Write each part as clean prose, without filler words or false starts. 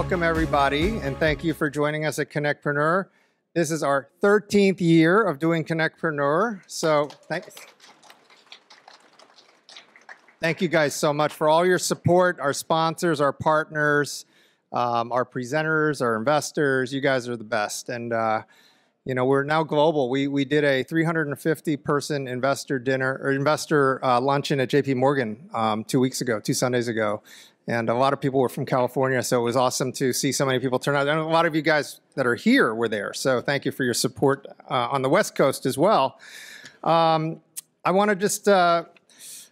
welcome everybody, and thank you for joining us at CONNECTpreneur. This is our 13th year of doing CONNECTpreneur, so thank you guys so much for all your support, our sponsors, our partners, our presenters, our investors. You guys are the best, and you know, we're now global. We did a 350-person investor dinner or investor luncheon at JP Morgan 2 Sundays ago. And a lot of people were from California, so it was awesome to see so many people turn out. And a lot of you guys that are here were there, so thank you for your support on the West Coast as well. I want to just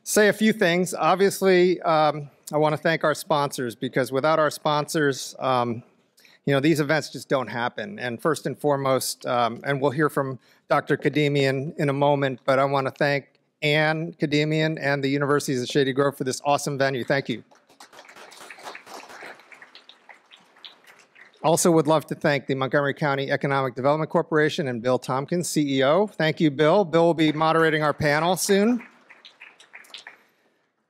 say a few things. Obviously, I want to thank our sponsors, because without our sponsors, you know, these events just don't happen. And first and foremost, and we'll hear from Dr. Kademian in a moment, but I want to thank Ann Kademian and the Universities of Shady Grove for this awesome venue. Thank you. Also would love to thank the Montgomery County Economic Development Corporation and Bill Tompkins, CEO. Thank you, Bill. Bill will be moderating our panel soon.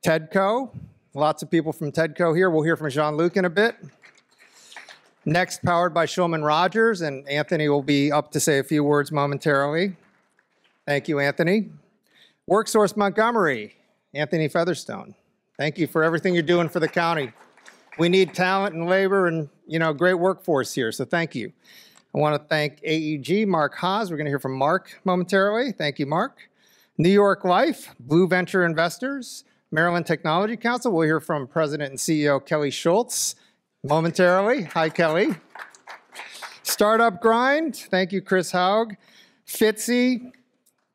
TEDCO, lots of people from TEDCO here. We'll hear from Jean-Luc in a bit. Next, powered by Shulman Rogers, and Anthony will be up to say a few words momentarily. Thank you, Anthony. WorkSource Montgomery, Anthony Featherstone. Thank you for everything you're doing for the county. We need talent and labor and, you know, great workforce here, so thank you. I want to thank AEG, Mark Haas. We're going to hear from Mark momentarily. Thank you, Mark. New York Life, Blue Venture Investors, Maryland Technology Council. We'll hear from President and CEO Kelly Schultz momentarily. Hi, Kelly. Startup Grind. Thank you, Chris Haug. FITSE,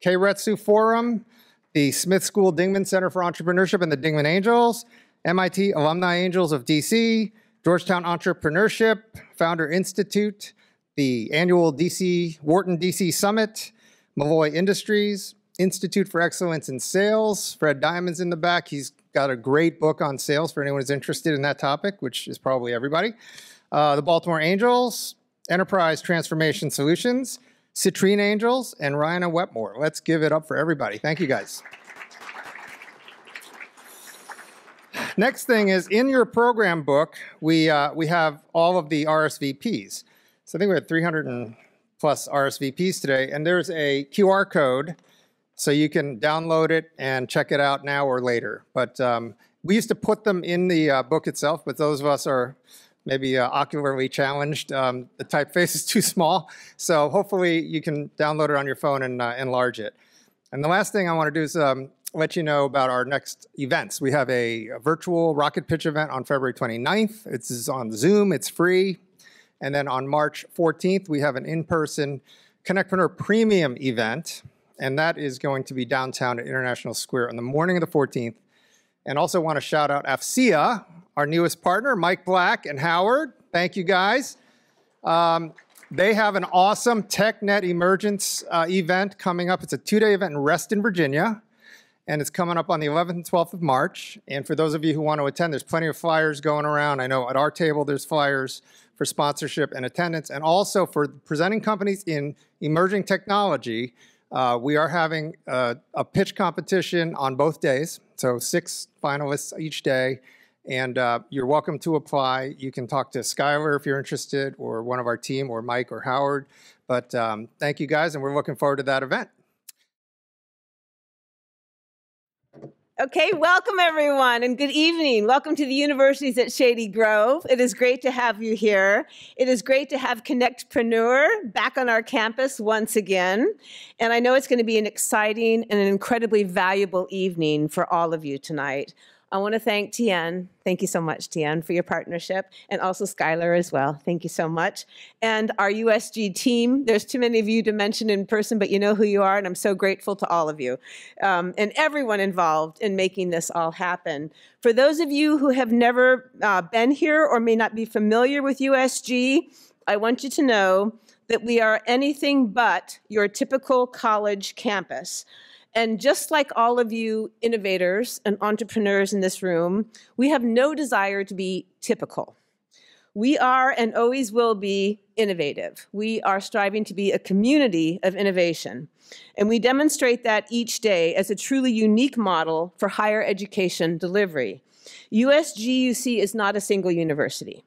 Keiretsu Forum, the Smith School Dingman Center for Entrepreneurship and the Dingman Angels, MIT Alumni Angels of DC, Georgetown Entrepreneurship, Founder Institute, the annual Wharton DC Summit, Malloy Industries, Institute for Excellence in Sales. Fred Diamond's in the back. He's got a great book on sales for anyone who's interested in that topic, which is probably everybody. The Baltimore Angels, Enterprise Transformation Solutions, Citrine Angels, and Ryan and Wetmore. Let's give it up for everybody. Thank you, guys. Next thing is, in your program book, we have all of the RSVPs. So I think we had 300 and plus RSVPs today, and there's a QR code, so you can download it and check it out now or later. But we used to put them in the book itself, but those of us are maybe ocularly challenged. The typeface is too small, so hopefully you can download it on your phone and enlarge it. And the last thing I want to do is let you know about our next events. We have a virtual rocket pitch event on February 29th. It's on Zoom, it's free. And then on March 14th, we have an in-person CONNECTpreneur Premium event, and that is going to be downtown at International Square on the morning of the 14th. And also want to shout out AFCEA, our newest partner, Mike Black and Howard. Thank you, guys. They have an awesome TechNet Emergence event coming up. It's a 2-day event in Reston, Virginia. And it's coming up on the 11th and 12th of March. And for those of you who want to attend, there's plenty of flyers going around. I know at our table there's flyers for sponsorship and attendance. And also for presenting companies in emerging technology, we are having a pitch competition on both days. So 6 finalists each day. And you're welcome to apply. You can talk to Skylar if you're interested, or one of our team, or Mike or Howard. But thank you, guys, and we're looking forward to that event. Okay, welcome everyone and good evening. Welcome to the Universities at Shady Grove. It is great to have you here. It is great to have CONNECTpreneur back on our campus once again. And I know it's going to be an exciting and an incredibly valuable evening for all of you tonight. I want to thank Tien. Thank you so much, Tien, for your partnership, and also Skylar as well. Thank you so much. And our USG team. There's too many of you to mention in person, but you know who you are, and I'm so grateful to all of you and everyone involved in making this all happen. For those of you who have never been here or may not be familiar with USG, I want you to know that we are anything but your typical college campus. And just like all of you innovators and entrepreneurs in this room, we have no desire to be typical. We are and always will be innovative. We are striving to be a community of innovation. And we demonstrate that each day as a truly unique model for higher education delivery. USGUC is not a single university.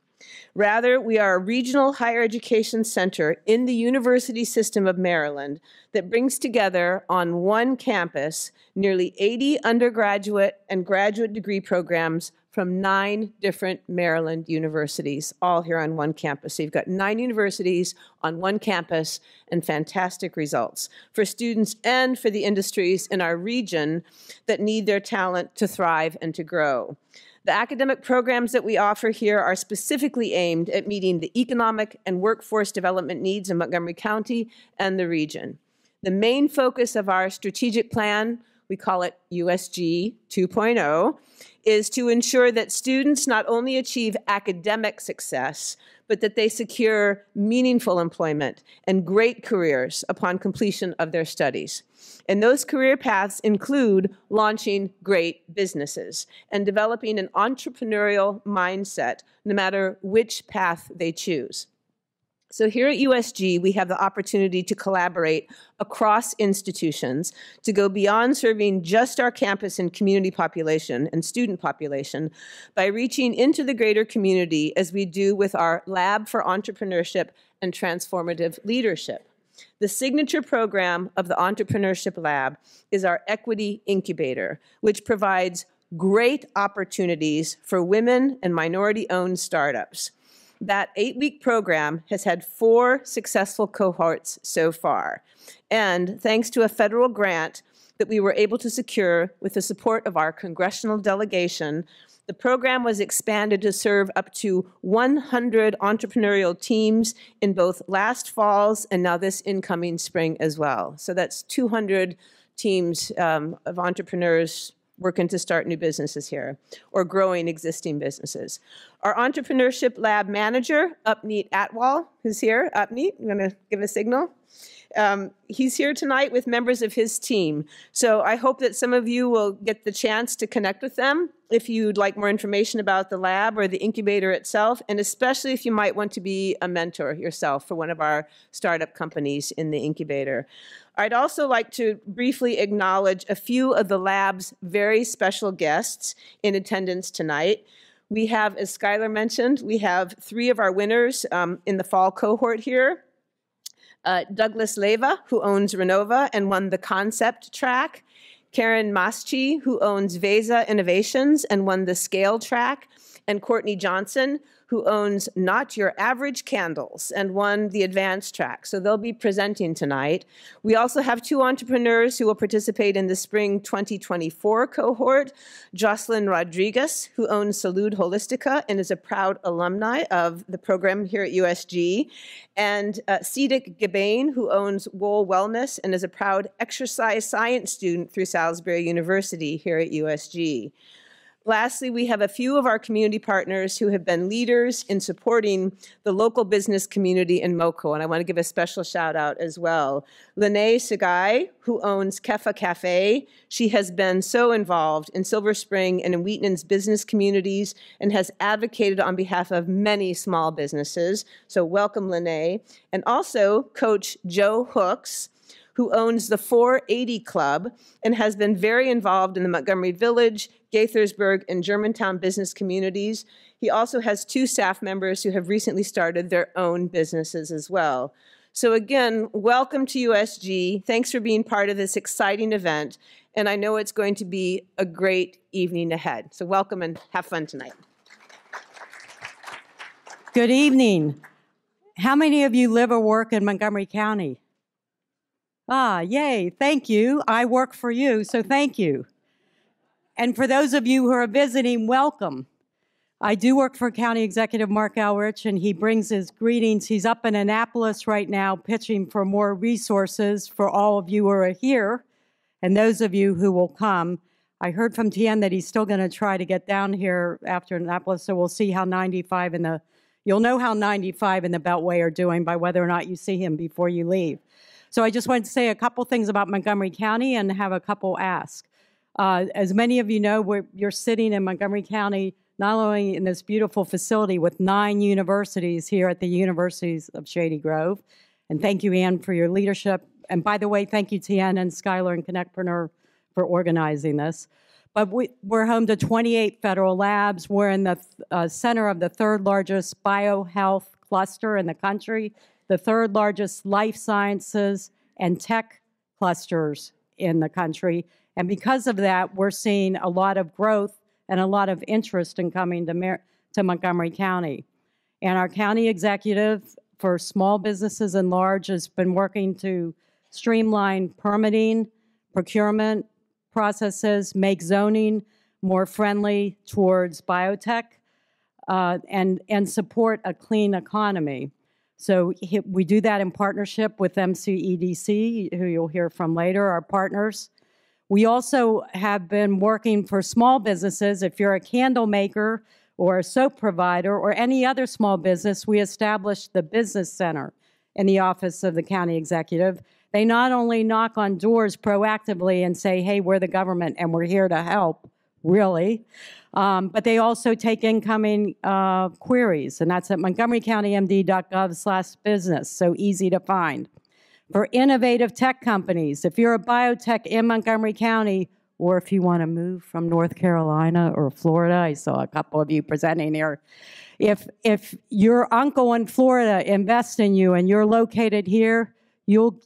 Rather, we are a regional higher education center in the university system of Maryland that brings together on one campus nearly 80 undergraduate and graduate degree programs from 9 different Maryland universities, all here on one campus. So you've got 9 universities on one campus and fantastic results for students and for the industries in our region that need their talent to thrive and to grow. The academic programs that we offer here are specifically aimed at meeting the economic and workforce development needs in Montgomery County and the region. The main focus of our strategic plan, we call it USG 2.0, is to ensure that students not only achieve academic success, but that they secure meaningful employment and great careers upon completion of their studies. And those career paths include launching great businesses and developing an entrepreneurial mindset, no matter which path they choose. So here at USG, we have the opportunity to collaborate across institutions to go beyond serving just our campus and community population and student population by reaching into the greater community as we do with our Lab for Entrepreneurship and Transformative Leadership. The signature program of the Entrepreneurship Lab is our Equity Incubator, which provides great opportunities for women and minority-owned startups. That 8-week program has had 4 successful cohorts so far. And thanks to a federal grant that we were able to secure with the support of our congressional delegation, the program was expanded to serve up to 100 entrepreneurial teams in both last fall's and now this incoming spring as well. So that's 200 teams of entrepreneurs working to start new businesses here or growing existing businesses. Our Entrepreneurship Lab manager, Upneet Atwal, who's here. Upneet, you want to give a signal? He's here tonight with members of his team. So I hope that some of you will get the chance to connect with them if you'd like more information about the lab or the incubator itself, and especially if you might want to be a mentor yourself for one of our startup companies in the incubator. I'd also like to briefly acknowledge a few of the lab's very special guests in attendance tonight. We have, as Skylar mentioned, we have 3 of our winners in the fall cohort here. Douglas Leva, who owns Renova and won the concept track. Karen Maschi, who owns Vesa Innovations and won the scale track. And Courtney Johnson, who owns Not Your Average Candles and won the advanced track. So they'll be presenting tonight. We also have 2 entrepreneurs who will participate in the spring 2024 cohort. Jocelyn Rodriguez, who owns Salud Holistica and is a proud alumni of the program here at USG. And Cedic Gabain, who owns Wool Wellness and is a proud exercise science student through Salisbury University here at USG. Lastly, we have a few of our community partners who have been leaders in supporting the local business community in MoCo, and I want to give a special shout out as well. Lene Segai, who owns Kefa Cafe, she has been so involved in Silver Spring and in Wheaton's business communities and has advocated on behalf of many small businesses. So welcome, Lene. And also Coach Joe Hooks, who owns the 480 Club and has been very involved in the Montgomery Village, Gaithersburg, and Germantown business communities. He also has 2 staff members who have recently started their own businesses as well. So again, welcome to USG. Thanks for being part of this exciting event. And I know it's going to be a great evening ahead. So welcome and have fun tonight. Good evening. How many of you live or work in Montgomery County? Ah, yay, thank you. I work for you, so thank you. And for those of you who are visiting, welcome. I do work for County Executive Mark Elrich, and he brings his greetings. He's up in Annapolis right now pitching for more resources for all of you who are here and those of you who will come. I heard from Tien that he's still going to try to get down here after Annapolis, so we'll see how 95 and you'll know how 95 and the Beltway are doing by whether or not you see him before you leave. So I just wanted to say a couple things about Montgomery County and have a couple ask. As many of you know, you're sitting in Montgomery County, not only in this beautiful facility with 9 universities here at the Universities of Shady Grove. And thank you, Ann, for your leadership. And by the way, thank you, Tien and Skylar and CONNECTpreneur for organizing this. But we're home to 28 federal labs. We're in the center of the third largest biohealth cluster in the country, the third largest life sciences and tech clusters in the country. And because of that, we're seeing a lot of growth and a lot of interest in coming to Montgomery County. And our county executive for small businesses and large has been working to streamline permitting, procurement processes, make zoning more friendly towards biotech, and support a clean economy. So we do that in partnership with MCEDC, who you'll hear from later, our partners. We also have been working for small businesses. If you're a candle maker or a soap provider or any other small business, we established the Business Center in the office of the county executive. They not only knock on doors proactively and say, hey, we're the government and we're here to help, really, but they also take incoming queries, and that's at montgomerycountymd.gov/business, so easy to find. For innovative tech companies, if you're a biotech in Montgomery County, or if you want to move from North Carolina or Florida, I saw a couple of you presenting here. If your uncle in Florida invests in you and you're located here, you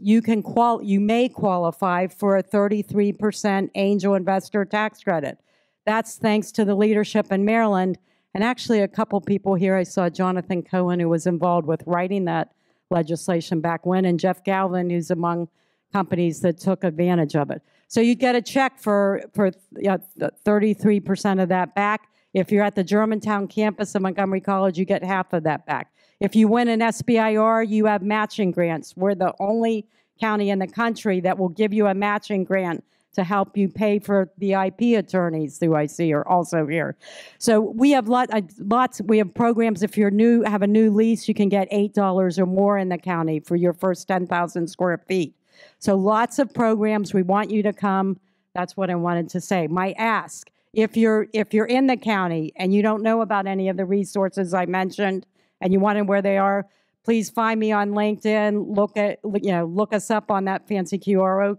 may qualify for a 33% angel investor tax credit. That's thanks to the leadership in Maryland. And actually, a couple people here, I saw Jonathan Cohen, who was involved with writing that legislation back when, and Jeff Galvin, who's among companies that took advantage of it. So you get a check for 33% of that back. If you're at the Germantown campus of Montgomery College, you get half of that back. If you win an SBIR, you have matching grants. We're the only county in the country that will give you a matching grant to help you pay for the IP attorneys who I see are also here. So we have we have programs. If you're new, have a new lease, you can get $8 or more in the county for your first 10,000 square feet. So lots of programs. We want you to come. That's what I wanted to say. My ask, if you're in the county and you don't know about any of the resources I mentioned and you want to know where they are, please find me on LinkedIn. Look us up on that fancy QR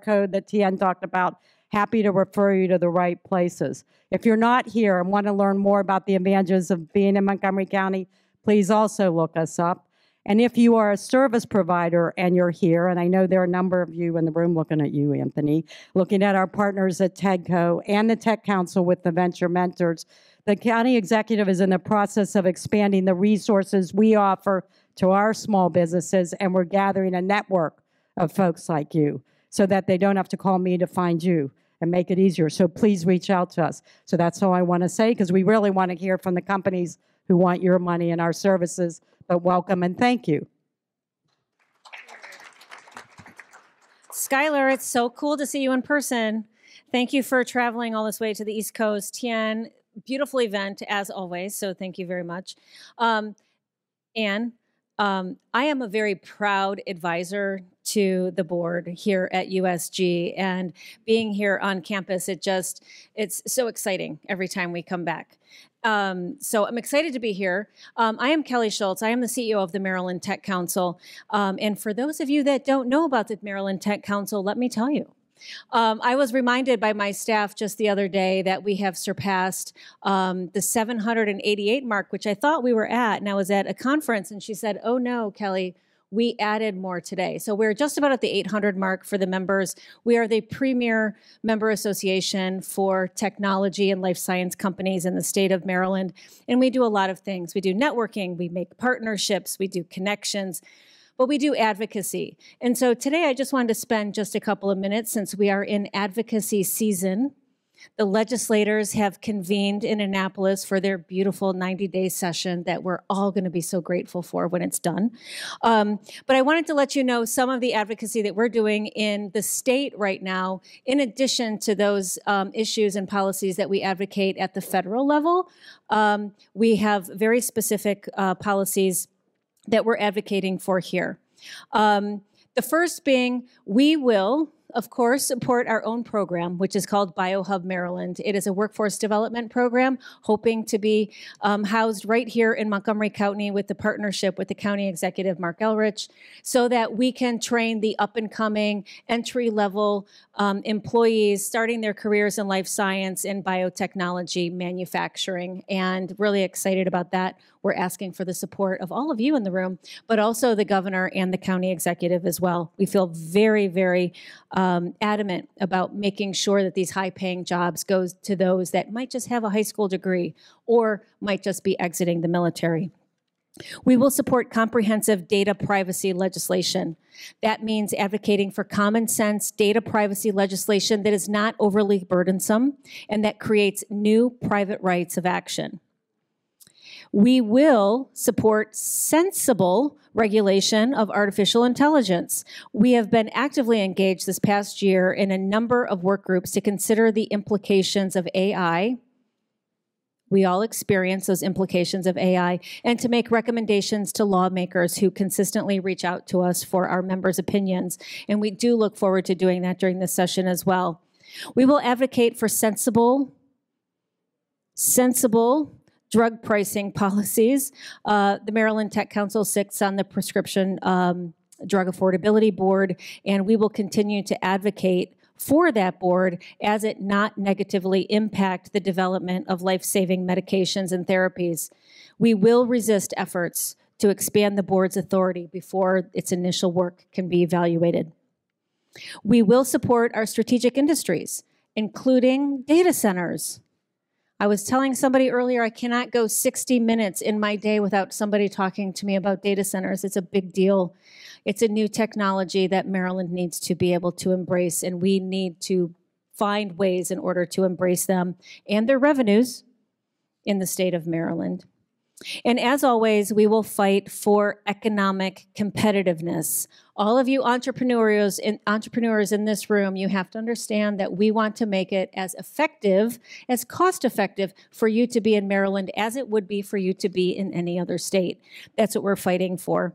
code that Tien talked about. Happy to refer you to the right places. If you're not here and want to learn more about the advantages of being in Montgomery County, please also look us up. And if you are a service provider and you're here, and I know there are a number of you in the room looking at you, Anthony, looking at our partners at TEDCO and the Tech Council with the Venture Mentors, the county executive is in the process of expanding the resources we offer to our small businesses, and we're gathering a network of folks like you so that they don't have to call me to find you and make it easier. So please reach out to us. So that's all I want to say, because we really want to hear from the companies who want your money and our services. But welcome and thank you. Skylar, it's so cool to see you in person. Thank you for traveling all this way to the East Coast. Tien, beautiful event as always, so thank you very much. Anne, I am a very proud advisor to the board here at USG, and being here on campus, it's so exciting every time we come back. So I'm excited to be here. I am Kelly Schultz. I am the CEO of the Maryland Tech Council. And for those of you that don't know about the Maryland Tech Council, let me tell you. I was reminded by my staff just the other day that we have surpassed the 788 mark, which I thought we were at. And I was at a conference and she said, oh no, Kelly, we added more today. So we're just about at the 800 mark for the members. We are the premier member association for technology and life science companies in the state of Maryland. And we do a lot of things. We do networking, we make partnerships, we do connections, but we do advocacy. And so today I just wanted to spend just a couple of minutes, since we are in advocacy season. The legislators have convened in Annapolis for their beautiful 90-day session that we're all going to be so grateful for when it's done. But I wanted to let you know some of the advocacy that we're doing in the state right now, in addition to those issues and policies that we advocate at the federal level. We have very specific policies that we're advocating for here. The first being, we will of course, support our own program, which is called BioHub Maryland. It is a workforce development program hoping to be housed right here in Montgomery County with the partnership with the county executive, Mark Elrich, so that we can train the up-and-coming entry-level employees starting their careers in life science and biotechnology manufacturing. And really excited about that. We're asking for the support of all of you in the room, but also the governor and the county executive as well. We feel very, very adamant about making sure that these high-paying jobs go to those that might just have a high school degree or might just be exiting the military. We will support comprehensive data privacy legislation. That means advocating for common sense data privacy legislation that is not overly burdensome and that creates new private rights of action. We will support sensible regulation of artificial intelligence. We have been actively engaged this past year in a number of work groups to consider the implications of AI. We all experience those implications of AI, and to make recommendations to lawmakers who consistently reach out to us for our members' opinions. And we do look forward to doing that during this session as well. We will advocate for sensible drug pricing policies. The Maryland Tech Council sits on the Prescription Drug Affordability Board, and we will continue to advocate for that board as it not negatively impact the development of life-saving medications and therapies. We will resist efforts to expand the board's authority before its initial work can be evaluated. We will support our strategic industries, including data centers. I was telling somebody earlier, I cannot go 60 minutes in my day without somebody talking to me about data centers. It's a big deal. It's a new technology that Maryland needs to be able to embrace, and we need to find ways in order to embrace them and their revenues in the state of Maryland. And as always, we will fight for economic competitiveness. All of you entrepreneurs in this room, you have to understand that we want to make it as effective, as cost effective for you to be in Maryland as it would be for you to be in any other state. That's what we're fighting for.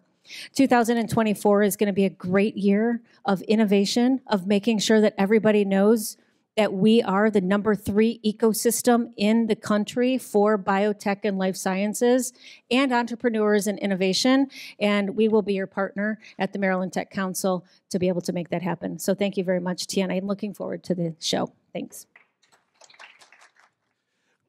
2024 is going to be a great year of innovation, of making sure that everybody knows that we are the #3 ecosystem in the country for biotech and life sciences and entrepreneurs and innovation. And we will be your partner at the Maryland Tech Council to be able to make that happen. So thank you very much, Tien. I'm looking forward to the show. Thanks.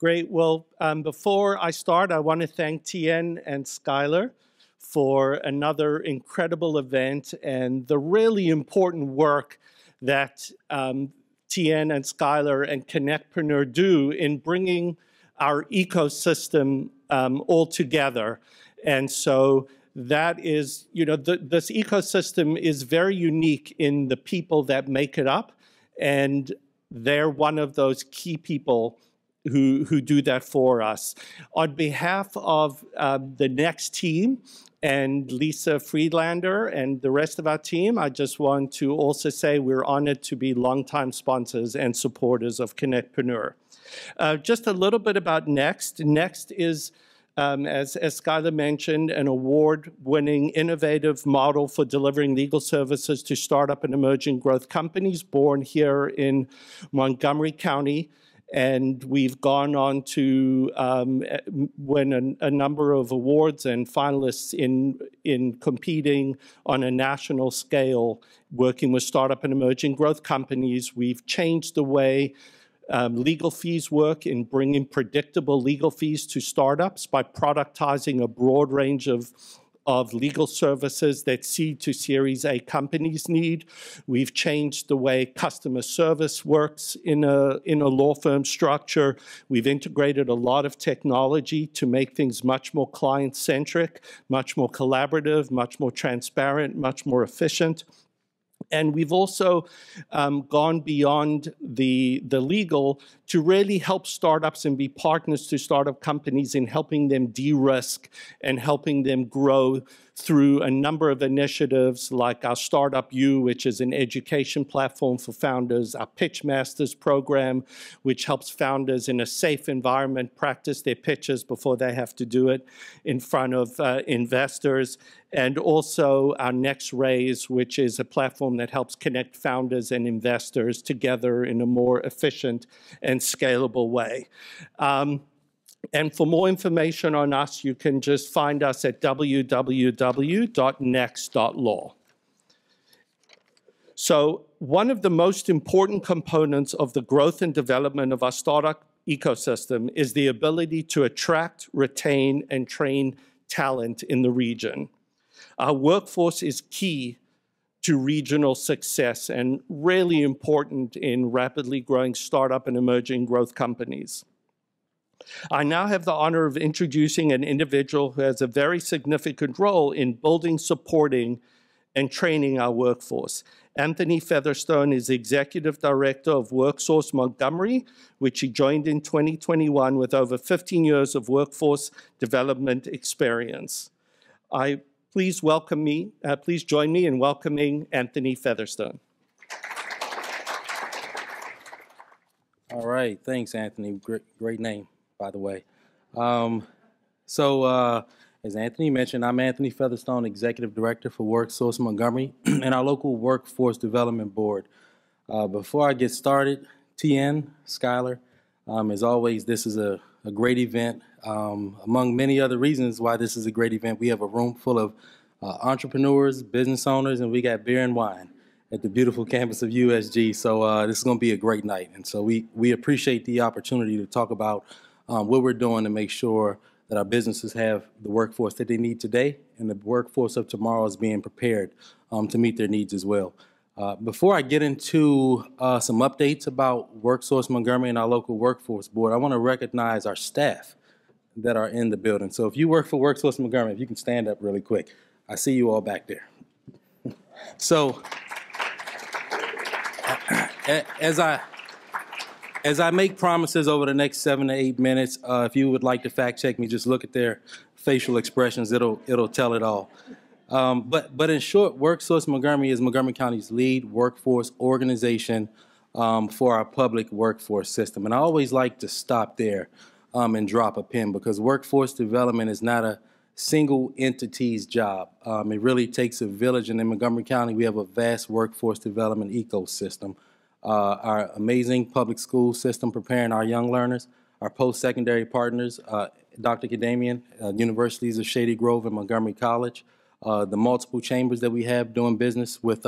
Great. Well, before I start, I want to thank Tien and Skylar for another incredible event and the really important work that Tien and Skylar and CONNECTpreneur do in bringing our ecosystem all together. And so that is, this ecosystem is very unique in the people that make it up, and they're one of those key people who do that for us. On behalf of the next team, and Lisa Friedlander and the rest of our team, I just want to also say we're honored to be longtime sponsors and supporters of CONNECTpreneur. Just a little bit about Next. Next is, as Skylar mentioned, an award-winning innovative model for delivering legal services to startup and emerging growth companies born here in Montgomery County. And we've gone on to win a number of awards and finalists in competing on a national scale, working with startup and emerging growth companies. We've changed the way legal fees work in bringing predictable legal fees to startups by productizing a broad range of legal services that seed to Series A companies need. We've changed the way customer service works in a law firm structure. We've integrated a lot of technology to make things much more client-centric, much more collaborative, much more transparent, much more efficient. And we've also gone beyond the legal to really help startups and be partners to startup companies in helping them de-risk and helping them grow through a number of initiatives like our Startup U, which is an education platform for founders, our Pitch Masters program, which helps founders in a safe environment practice their pitches before they have to do it in front of investors, and also our Next Raise, which is a platform that helps connect founders and investors together in a more efficient and scalable way. And for more information on us, you can just find us at www.next.law. So one of the most important components of the growth and development of our startup ecosystem is the ability to attract, retain, and train talent in the region. Our workforce is key to regional success and really important in rapidly growing startup and emerging growth companies. I now have the honor of introducing an individual who has a very significant role in building, supporting, and training our workforce. Anthony Featherstone is Executive Director of WorkSource Montgomery, which he joined in 2021 with over 15 years of workforce development experience. Please join me in welcoming Anthony Featherstone. All right, thanks, Anthony. Great name, by the way. As Anthony mentioned, I'm Anthony Featherstone, Executive Director for WorkSource Montgomery and our local Workforce Development Board. Before I get started, TN, Skylar, as always, this is a great event. Among many other reasons why this is a great event, we have a room full of entrepreneurs, business owners, and we got beer and wine at the beautiful campus of USG. So this is going to be a great night. And so we appreciate the opportunity to talk about what we're doing to make sure that our businesses have the workforce that they need today, and the workforce of tomorrow is being prepared to meet their needs as well. Before I get into some updates about WorkSource Montgomery and our local workforce board, I want to recognize our staff that are in the building. So if you work for WorkSource Montgomery, if you can stand up really quick. I see you all back there. So as I make promises over the next 7 to 8 minutes, if you would like to fact check me, just look at their facial expressions. It'll tell it all. But in short, WorkSource Montgomery is Montgomery County's lead workforce organization for our public workforce system. And I always like to stop there and drop a pin, because workforce development is not a single entity's job. It really takes a village, and in Montgomery County, we have a vast workforce development ecosystem. Our amazing public school system preparing our young learners, our post-secondary partners, Dr. Kadamian, Universities of Shady Grove and Montgomery College, the multiple chambers that we have doing business with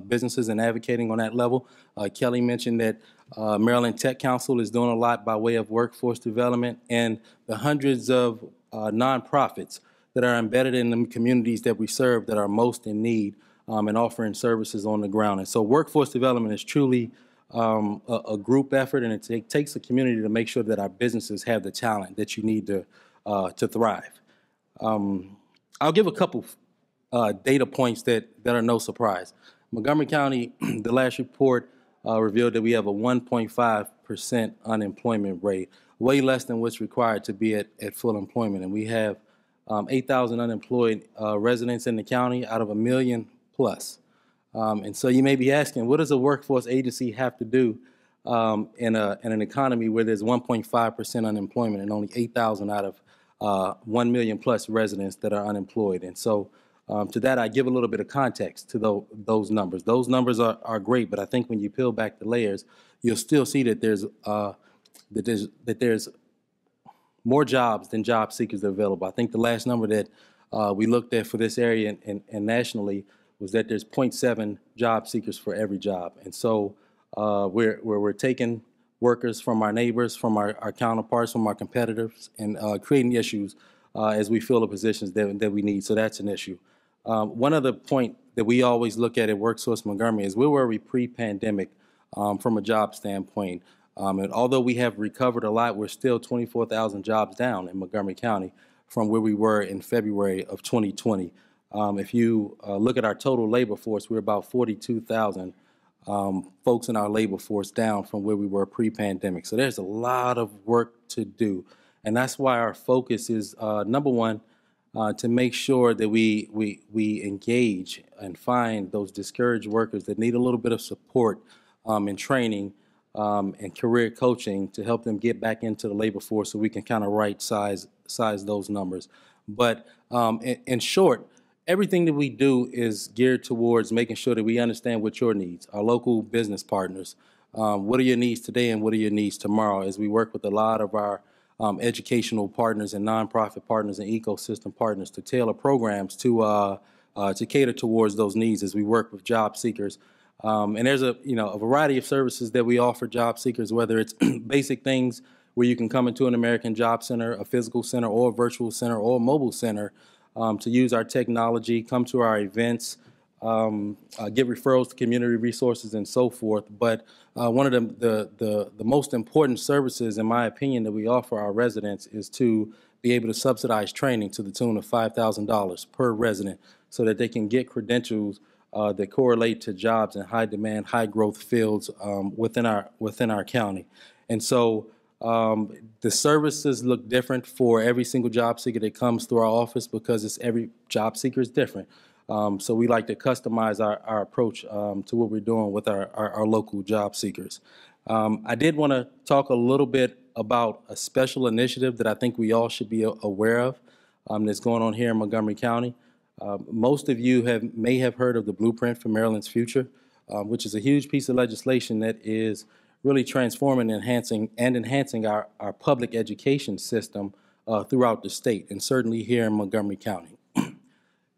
businesses and advocating on that level. Kelly mentioned that Maryland Tech Council is doing a lot by way of workforce development, and the hundreds of nonprofits that are embedded in the communities that we serve that are most in need and offering services on the ground. And so workforce development is truly a group effort, and it takes a community to make sure that our businesses have the talent that you need to thrive. I'll give a couple data points that are no surprise. Montgomery County, the last report revealed that we have a 1.5% unemployment rate, way less than what's required to be at full employment. And we have 8,000 unemployed residents in the county out of 1 million plus. And so you may be asking, what does a workforce agency have to do in an economy where there's 1.5% unemployment and only 8,000 out of 1 million plus residents that are unemployed? And so to that, I give a little bit of context to those numbers. Those numbers are great, but I think when you peel back the layers, you'll still see that there's more jobs than job seekers are available. I think the last number that we looked at for this area and nationally was that there's 0.7 job seekers for every job. And so we're taking workers from our neighbors, from our counterparts, from our competitors, and creating issues as we fill the positions that we need. So that's an issue. One other point that we always look at WorkSource Montgomery is where were we pre-pandemic from a job standpoint. And although we have recovered a lot, we're still 24,000 jobs down in Montgomery County from where we were in February of 2020. If you look at our total labor force, we're about 42,000 folks in our labor force down from where we were pre-pandemic. So there's a lot of work to do. And that's why our focus is, number one, to make sure that we engage and find those discouraged workers that need a little bit of support and training and career coaching to help them get back into the labor force so we can kind of right size those numbers. But in short, everything that we do is geared towards making sure that we understand what your needs, our local business partners, what are your needs today and what are your needs tomorrow, as we work with a lot of our educational partners and nonprofit partners and ecosystem partners to tailor programs to cater towards those needs as we work with job seekers. And there's a variety of services that we offer job seekers, whether it's basic things where you can come into an American Job Center, a physical center, or a virtual center, or a mobile center to use our technology, come to our events, get referrals to community resources, and so forth. But one of the most important services, in my opinion, that we offer our residents is to be able to subsidize training to the tune of $5,000 per resident so that they can get credentials that correlate to jobs in high demand, high growth fields within our county. And so the services look different for every single job seeker that comes through our office because every job seeker is different. So we like to customize our approach to what we're doing with our local job seekers. I did want to talk a little bit about a special initiative that I think we all should be aware of that's going on here in Montgomery County. Most of you may have heard of the Blueprint for Maryland's Future, which is a huge piece of legislation that is really transforming and enhancing our public education system throughout the state, and certainly here in Montgomery County.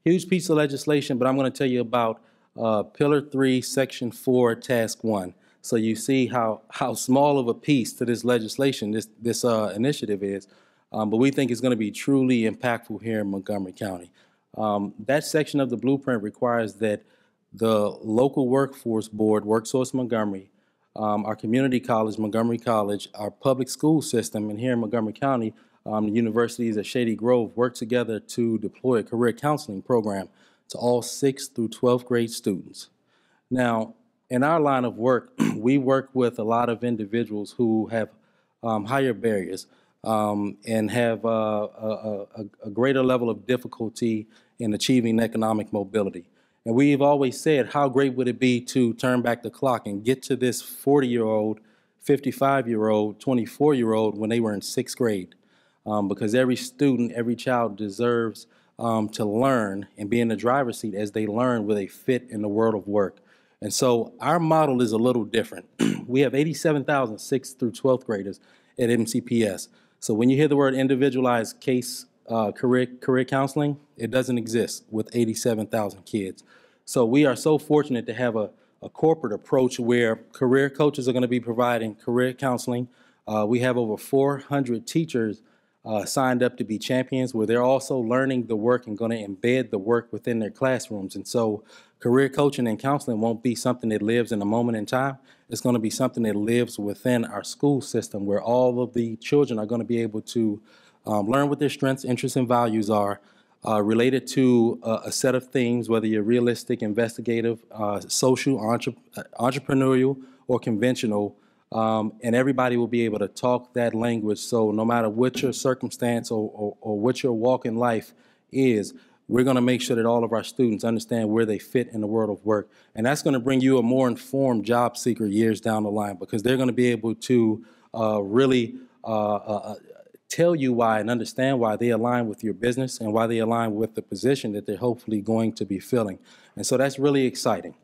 Huge piece of legislation, but I'm going to tell you about Pillar 3, Section 4, Task 1. So you see how small of a piece to this legislation this initiative is, but we think it's going to be truly impactful here in Montgomery County. That section of the blueprint requires that the local workforce board, WorkSource Montgomery, our community college, Montgomery College, our public school system, and here in Montgomery County, the universities at Shady Grove work together to deploy a career counseling program to all 6th through 12th grade students. Now, in our line of work, we work with a lot of individuals who have higher barriers and have a greater level of difficulty in achieving economic mobility. And we've always said, how great would it be to turn back the clock and get to this 40-year-old, 55-year-old, 24-year-old when they were in 6th grade? Because every student, every child deserves to learn and be in the driver's seat as they learn where they fit in the world of work. And so our model is a little different. We have 87,000 6th through 12th graders at MCPS. So when you hear the word individualized case career counseling, it doesn't exist with 87,000 kids. So we are so fortunate to have a corporate approach where career coaches are going to be providing career counseling. We have over 400 teachers signed up to be champions, where they're also learning the work and going to embed the work within their classrooms. And so career coaching and counseling won't be something that lives in a moment in time. It's going to be something that lives within our school system, where all of the children are going to be able to learn what their strengths, interests, and values are related to a set of themes, whether you're realistic, investigative, social, entrepreneurial, or conventional. And everybody will be able to talk that language. So no matter what your circumstance or what your walk in life is, we're going to make sure that all of our students understand where they fit in the world of work. And that's going to bring you a more informed job seeker years down the line, because they're going to be able to really tell you why and understand why they align with your business and why they align with the position that they're hopefully going to be filling. And so that's really exciting.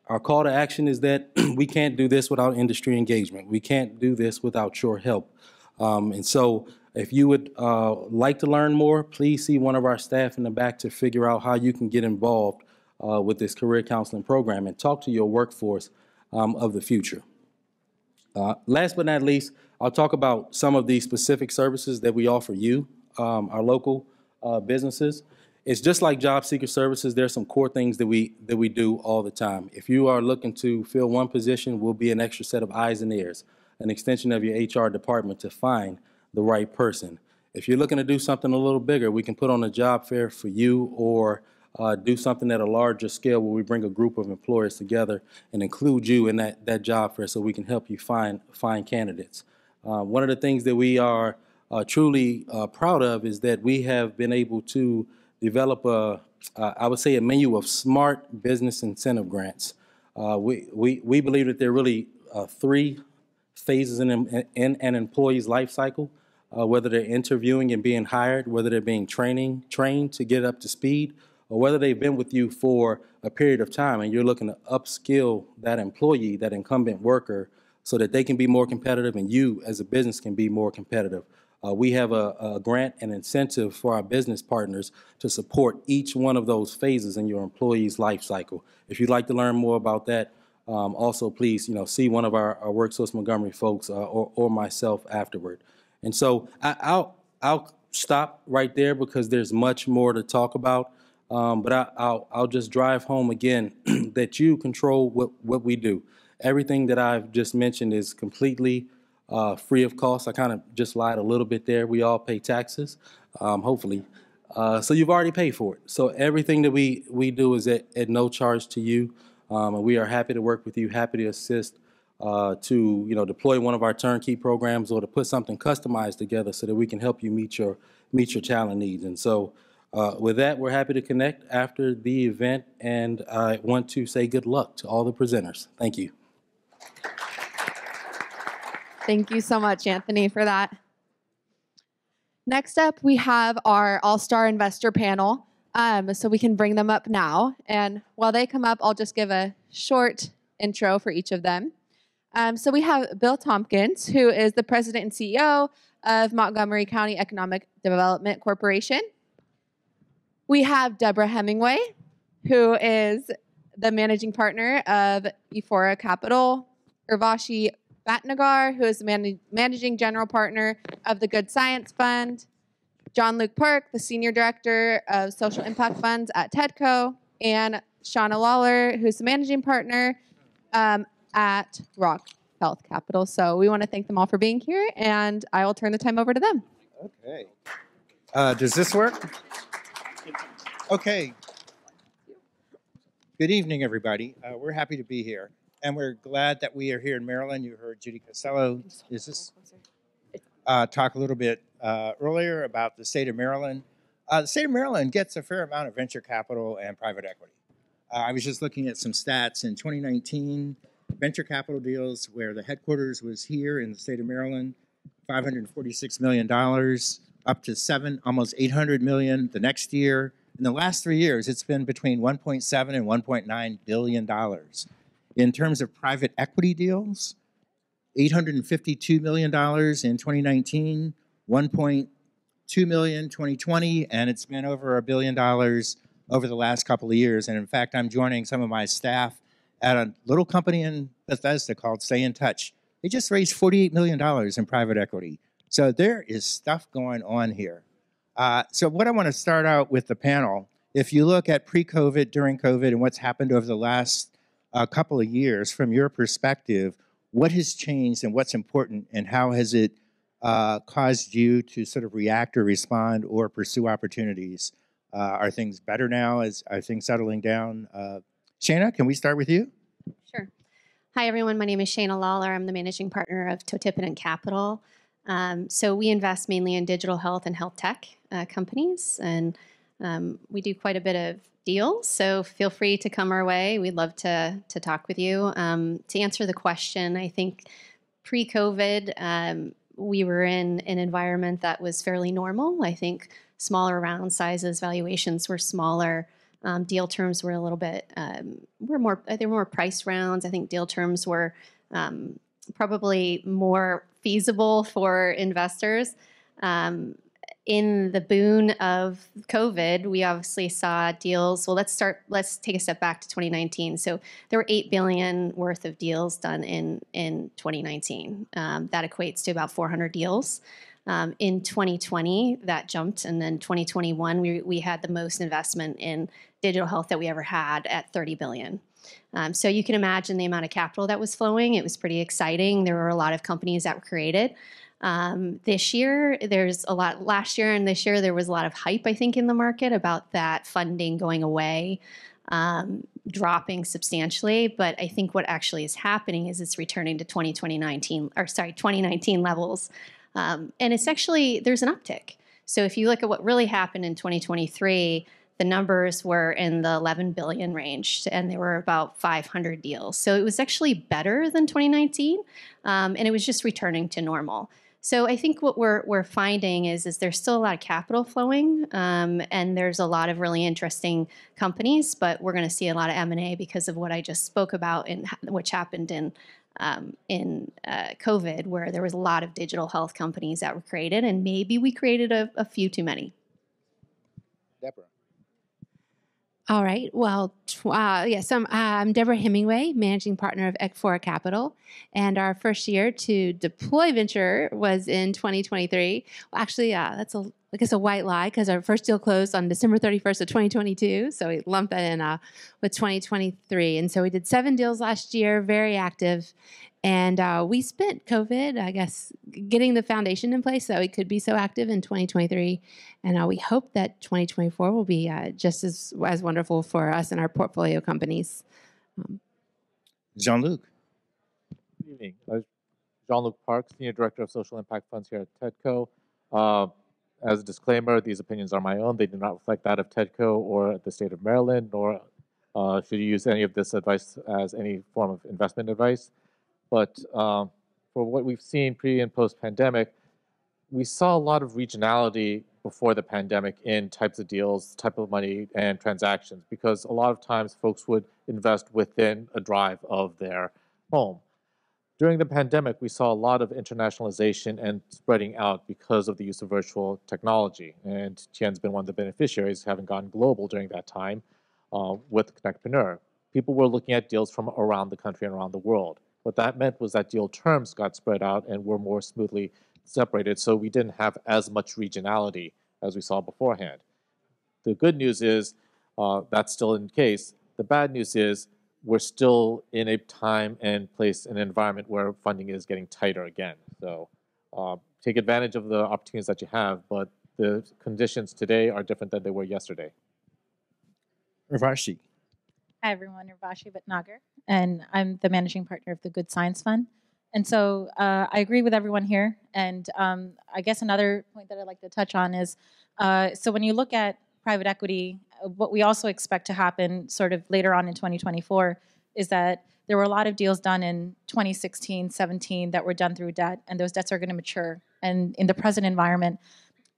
Our call to action is that we can't do this without industry engagement. We can't do this without your help. And so if you would like to learn more, please see one of our staff in the back to figure out how you can get involved with this career counseling program and talk to your workforce of the future. Last but not least, I'll talk about some of the specific services that we offer you, our local businesses. It's just like job seeker services. There's some core things that we do all the time. If you are looking to fill one position, we'll be an extra set of eyes and ears, an extension of your HR department to find the right person. If you're looking to do something a little bigger, we can put on a job fair for you, or do something at a larger scale where we bring a group of employers together and include you in that job fair so we can help you find candidates. One of the things that we are truly proud of is that we have been able to develop I would say, a menu of smart business incentive grants. We believe that there are really three phases in an employee's life cycle, whether they're interviewing and being hired, whether they're being trained to get up to speed, or whether they've been with you for a period of time and you're looking to upskill that employee, that incumbent worker, so that they can be more competitive and you as a business can be more competitive. We have a grant and incentive for our business partners to support each one of those phases in your employee's life cycle. If you'd like to learn more about that, also please, see one of our WorkSource Montgomery folks or myself afterward. And so I'll stop right there because there's much more to talk about. But I'll just drive home again that you control what we do. Everything that I've just mentioned is completely free of cost. I kind of just lied a little bit there. We all pay taxes, hopefully. So you've already paid for it. So everything that we do is at no charge to you. And we are happy to work with you, happy to assist to deploy one of our turnkey programs or to put something customized together so that we can help you meet your talent needs. And so with that, we're happy to connect after the event, and I want to say good luck to all the presenters. Thank you. Thank you so much, Anthony, for that. Next up, we have our All-Star Investor Panel, so we can bring them up now. And while they come up, I'll just give a short intro for each of them. So we have Bill Tompkins, who is the President and CEO of Montgomery County Economic Development Corporation. We have Deborah Hemingway, who is the Managing Partner of Ephora Capital, Urvashi Bhatnagar, who is the Managing General Partner of the Good Science Fund, John Luke Park, the Senior Director of Social Impact Funds at TEDCO, and Shauna Lawler, who's the Managing Partner at Rock Health Capital. So we want to thank them all for being here, and I will turn the time over to them. Okay. Does this work? Okay. Good evening, everybody. We're happy to be here, and we're glad that we are here in Maryland. You heard Judy Costello talk a little bit earlier about the state of Maryland. The state of Maryland gets a fair amount of venture capital and private equity. I was just looking at some stats in 2019, venture capital deals where the headquarters was here in the state of Maryland, $546 million, up to almost $800 million the next year. In the last 3 years, it's been between $1.7 and $1.9 billion. In terms of private equity deals, $852 million in 2019, $1.2 million in 2020, and it's been over $1 billion over the last couple of years. And in fact, I'm joining some of my staff at a little company in Bethesda called Stay in Touch. They just raised $48 million in private equity. So there is stuff going on here. So what I want to start out with the panel, if you look at pre-COVID, during COVID, and what's happened over the last couple of years, from your perspective, what has changed and what's important, and how has it caused you to sort of react or respond or pursue opportunities? Are things better now? Are things settling down? Shana, can we start with you? Sure. Hi, everyone. My name is Shana Lawler. I'm the managing partner of Totippin Capital. So we invest mainly in digital health and health tech companies, and we do quite a bit of deals. So feel free to come our way. We'd love to talk with you. To answer the question, I think pre-COVID, we were in an environment that was fairly normal. I think smaller round sizes, valuations were smaller. Deal terms were a little bit, they were more price rounds. I think deal terms were probably more feasible for investors. In the boon of COVID, we obviously saw deals. Well, let's take a step back to 2019. So there were $8 billion worth of deals done in 2019. That equates to about 400 deals. In 2020, that jumped, and then 2021, we had the most investment in digital health that we ever had at $30 billion. So you can imagine the amount of capital that was flowing. It was pretty exciting. There were a lot of companies that were created. This year, there's a lot. Last year and this year, there was a lot of hype, I think, in the market about that funding going away, dropping substantially. But I think what actually is happening is it's returning to 2019 levels. And it's actually, there's an uptick. So if you look at what really happened in 2023, the numbers were in the 11 billion range, and there were about 500 deals. So it was actually better than 2019, and it was just returning to normal. So I think what we're finding is there's still a lot of capital flowing, and there's a lot of really interesting companies, but we're going to see a lot of M&A because of what I just spoke about and which happened in COVID, where there was a lot of digital health companies that were created, and maybe we created a few too many. Deborah. All right. Well, yes, I'm Deborah Hemingway, managing partner of Extravaganza Capital, and our first year to deploy venture was in 2023. Well, actually, that's I guess a white lie because our first deal closed on December 31st of 2022, so we lumped that in with 2023. And so we did 7 deals last year, very active, and we spent COVID, I guess, getting the foundation in place so that we could be so active in 2023. And we hope that 2024 will be just as wonderful for us and our portfolio companies. Jean-Luc. Good evening. Jean-Luc Park, Senior Director of Social Impact Funds here at TEDCO. As a disclaimer, these opinions are my own. They do not reflect that of TEDCO or the state of Maryland, nor should you use any of this advice as any form of investment advice. But for what we've seen pre and post pandemic, we saw a lot of regionality before the pandemic in types of deals, type of money, and transactions, because a lot of times folks would invest within a drive of their home. During the pandemic, we saw a lot of internationalization and spreading out because of the use of virtual technology. And Tien's been one of the beneficiaries, having gone global during that time with CONNECTpreneur. People were looking at deals from around the country and around the world. What that meant was that deal terms got spread out and were more smoothly separated, so we didn't have as much regionality as we saw beforehand. The good news is that's still in case. The bad news is we're still in a time and place and environment where funding is getting tighter again. So take advantage of the opportunities that you have, but the conditions today are different than they were yesterday. Ravashi. Hi, everyone. Urvashi Bhatnagar, and I'm the managing partner of the Good Science Fund. And so I agree with everyone here. And I guess another point that I'd like to touch on is, so when you look at private equity, what we also expect to happen sort of later on in 2024 is that there were a lot of deals done in 2016, 17 that were done through debt, and those debts are going to mature. And in the present environment,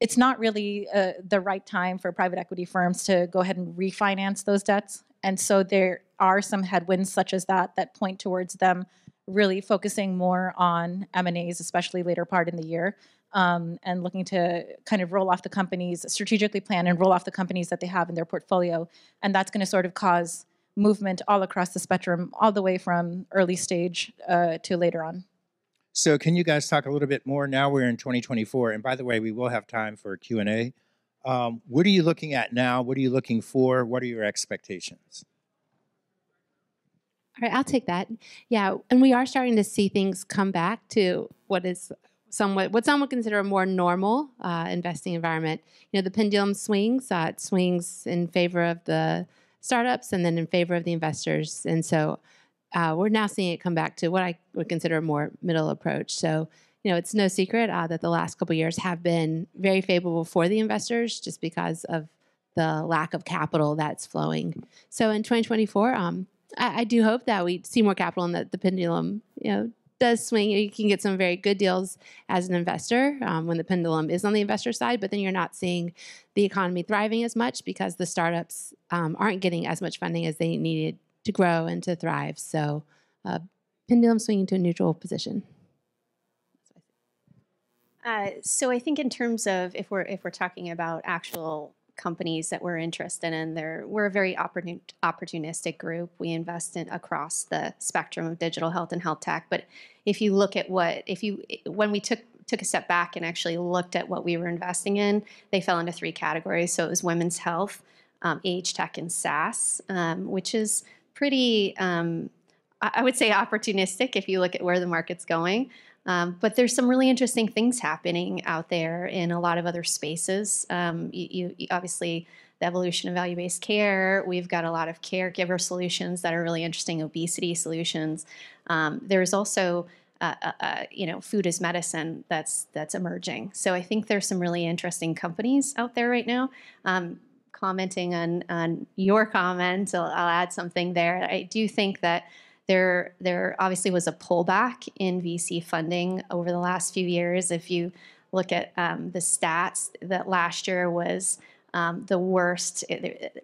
it's not really the right time for private equity firms to go ahead and refinance those debts. And so there are some headwinds such as that point towards them really focusing more on M&As, especially later part in the year, and looking to kind of roll off the companies, strategically plan and roll off the companies that they have in their portfolio. And that's going to sort of cause movement all across the spectrum, all the way from early stage to later on. So can you guys talk a little bit more? Now we're in 2024, and by the way, we will have time for Q&A. What are you looking at now? What are you looking for? What are your expectations? All right, I'll take that. Yeah, and we are starting to see things come back to what some would consider a more normal investing environment. You know, the pendulum swings. It swings in favor of the startups and then in favor of the investors. And so we're now seeing it come back to what I would consider a more middle approach. So, you know, it's no secret that the last couple of years have been very favorable for the investors just because of the lack of capital that's flowing. So in 2024, I do hope that we see more capital and that the pendulum, you know, does swing. You can get some very good deals as an investor when the pendulum is on the investor side, but then you're not seeing the economy thriving as much because the startups aren't getting as much funding as they needed to grow and to thrive. So pendulum swinging to a neutral position. So I think in terms of if we're talking about actual companies that we're interested in, we're a very opportunistic group. We invest in across the spectrum of digital health and health tech. But if you look at when we took a step back and actually looked at what we were investing in, they fell into 3 categories. So it was women's health, age tech, and SaaS, which is pretty, I would say, opportunistic if you look at where the market's going. But there's some really interesting things happening out there in a lot of other spaces. You obviously, the evolution of value-based care. We've got a lot of caregiver solutions that are really interesting, obesity solutions. There's also food as medicine that's emerging. So I think there's some really interesting companies out there right now. Commenting on your comment, I'll add something there. I do think that there obviously was a pullback in VC funding over the last few years. If you look at the stats, that last year was the worst.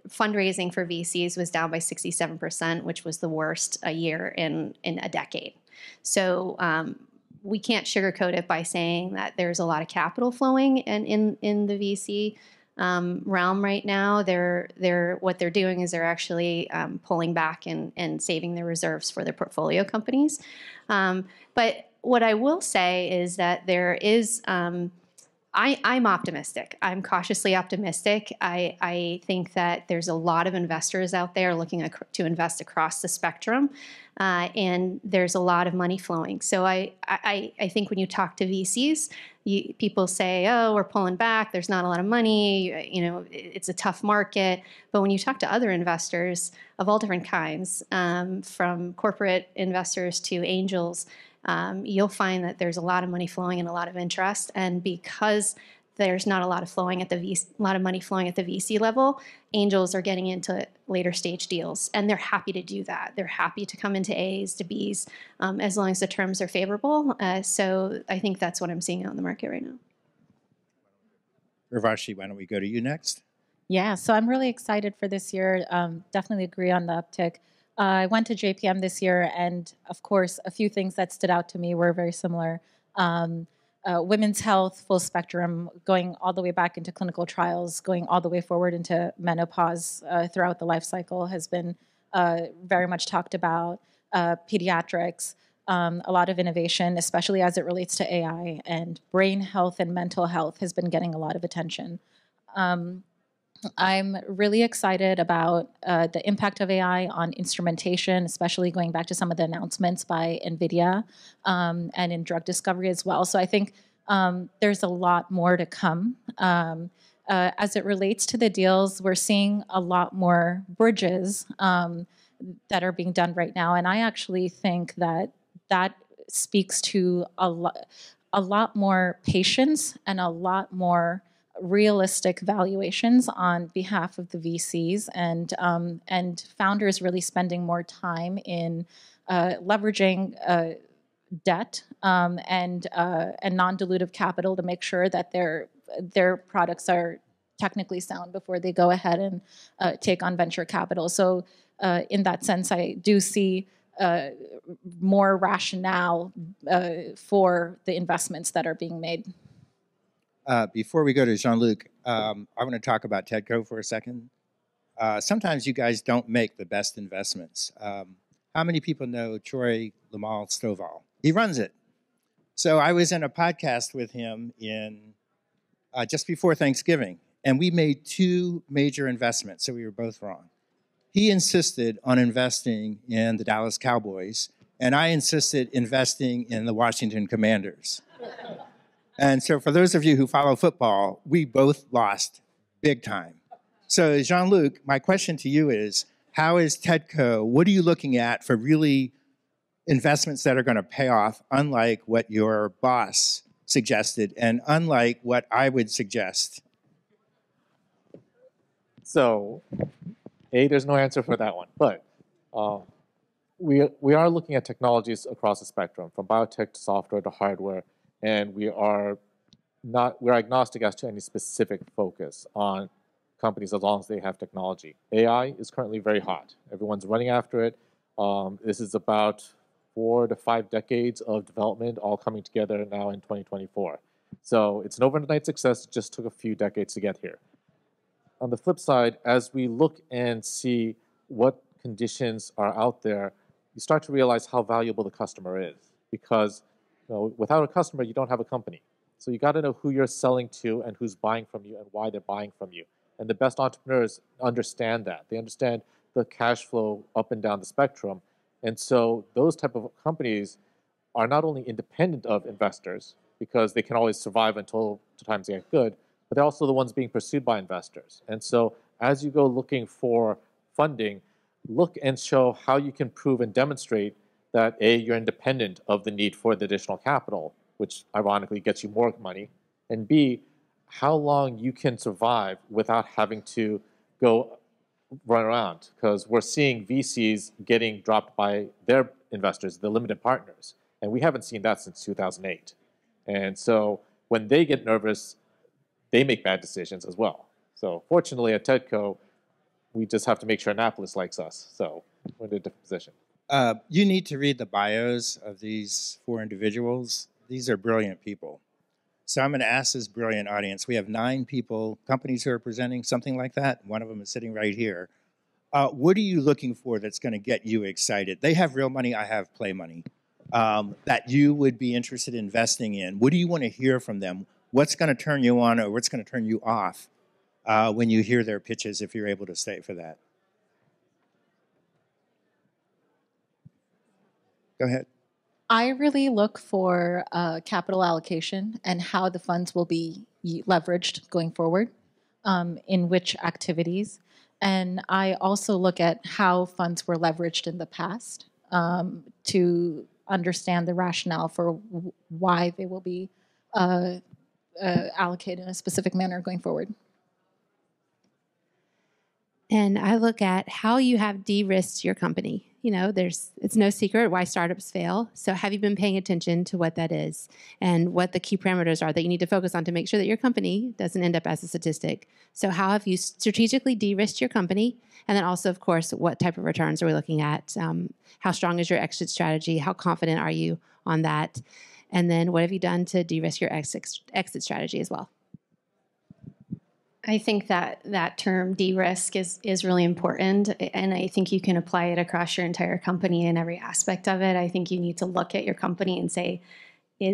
Fundraising for VCs was down by 67%, which was the worst a year in a decade. So we can't sugarcoat it by saying that there's a lot of capital flowing in the VC realm right now. What they're doing is they're actually pulling back and saving their reserves for their portfolio companies. But what I will say is that there is, I'm optimistic. I'm cautiously optimistic. I think that there's a lot of investors out there looking to invest across the spectrum, and there's a lot of money flowing. So I think when you talk to VCs, people say, "Oh, we're pulling back. There's not a lot of money. It's a tough market." But when you talk to other investors of all different kinds, from corporate investors to angels, you'll find that there's a lot of money flowing and a lot of interest. And because there's not a lot of money flowing at the VC level, angels are getting into later stage deals, and they're happy to do that. They're happy to come into A's to B's as long as the terms are favorable. So I think that's what I'm seeing out in the market right now. Urvashi, why don't we go to you next? Yeah, so I'm really excited for this year. Definitely agree on the uptick. I went to JPM this year, and of course, a few things that stood out to me were very similar. Women's health, full spectrum, going all the way back into clinical trials, going all the way forward into menopause throughout the life cycle has been very much talked about. Pediatrics, a lot of innovation, especially as it relates to AI, and brain health and mental health has been getting a lot of attention. I'm really excited about the impact of AI on instrumentation, especially going back to some of the announcements by NVIDIA and in drug discovery as well. So I think there's a lot more to come. As it relates to the deals, we're seeing a lot more bridges that are being done right now. And I actually think that that speaks to a lot more patience and a lot more realistic valuations on behalf of the VCs, and founders really spending more time in leveraging debt and non-dilutive capital to make sure that their products are technically sound before they go ahead and take on venture capital. So in that sense, I do see more rationale for the investments that are being made. Before we go to Jean-Luc, I want to talk about TEDCO for a second. Sometimes you guys don't make the best investments. How many people know Troy Lamal Stovall? He runs it. So I was in a podcast with him in just before Thanksgiving, and we made two major investments, so we were both wrong. He insisted on investing in the Dallas Cowboys, and I insisted investing in the Washington Commanders. And so for those of you who follow football, we both lost big time. So Jean-Luc, my question to you is, how is TEDCO, what are you looking at for really investments that are going to pay off, unlike what your boss suggested and unlike what I would suggest? So, there's no answer for that one. But we are looking at technologies across the spectrum, from biotech to software to hardware. And we're agnostic as to any specific focus on companies as long as they have technology. AI is currently very hot. Everyone's running after it. This is about 4 to 5 decades of development all coming together now in 2024. So it's an overnight success. It just took a few decades to get here. On the flip side, as we look and see what conditions are out there, you start to realize how valuable the customer is, because without a customer, you don't have a company. So you got to know who you're selling to and who's buying from you and why they're buying from you. And the best entrepreneurs understand that. They understand the cash flow up and down the spectrum. And so those type of companies are not only independent of investors, because they can always survive until times get good, but they're also the ones being pursued by investors. And so as you go looking for funding, look and show how you can prove and demonstrate that A, you're independent of the need for the additional capital, which ironically gets you more money, and B, how long you can survive without having to go run around, because we're seeing VCs getting dropped by their investors, the limited partners, and we haven't seen that since 2008. And so when they get nervous, they make bad decisions as well. So fortunately at TEDCO, we just have to make sure Annapolis likes us. So we're in a different position. You need to read the bios of these 4 individuals. These are brilliant people. So I'm going to ask this brilliant audience. We have 9 people, companies who are presenting, something like that. One of them is sitting right here. What are you looking for that's going to get you excited? They have real money. I have play money. That you would be interested in investing in. What do you want to hear from them? What's going to turn you on or what's going to turn you off when you hear their pitches, if you're able to stay for that? Go ahead. I really look for capital allocation and how the funds will be leveraged going forward, in which activities. And I also look at how funds were leveraged in the past to understand the rationale for why they will be allocated in a specific manner going forward. And I look at how you have de-risked your company. You know, it's no secret why startups fail. So have you been paying attention to what that is and what the key parameters are that you need to focus on to make sure that your company doesn't end up as a statistic? So how have you strategically de-risked your company? And then also, of course, what type of returns are we looking at? How strong is your exit strategy? How confident are you on that? And then what have you done to de-risk your exit strategy as well? I think that term de-risk is really important, and I think you can apply it across your entire company in every aspect of it. I think you need to look at your company and say,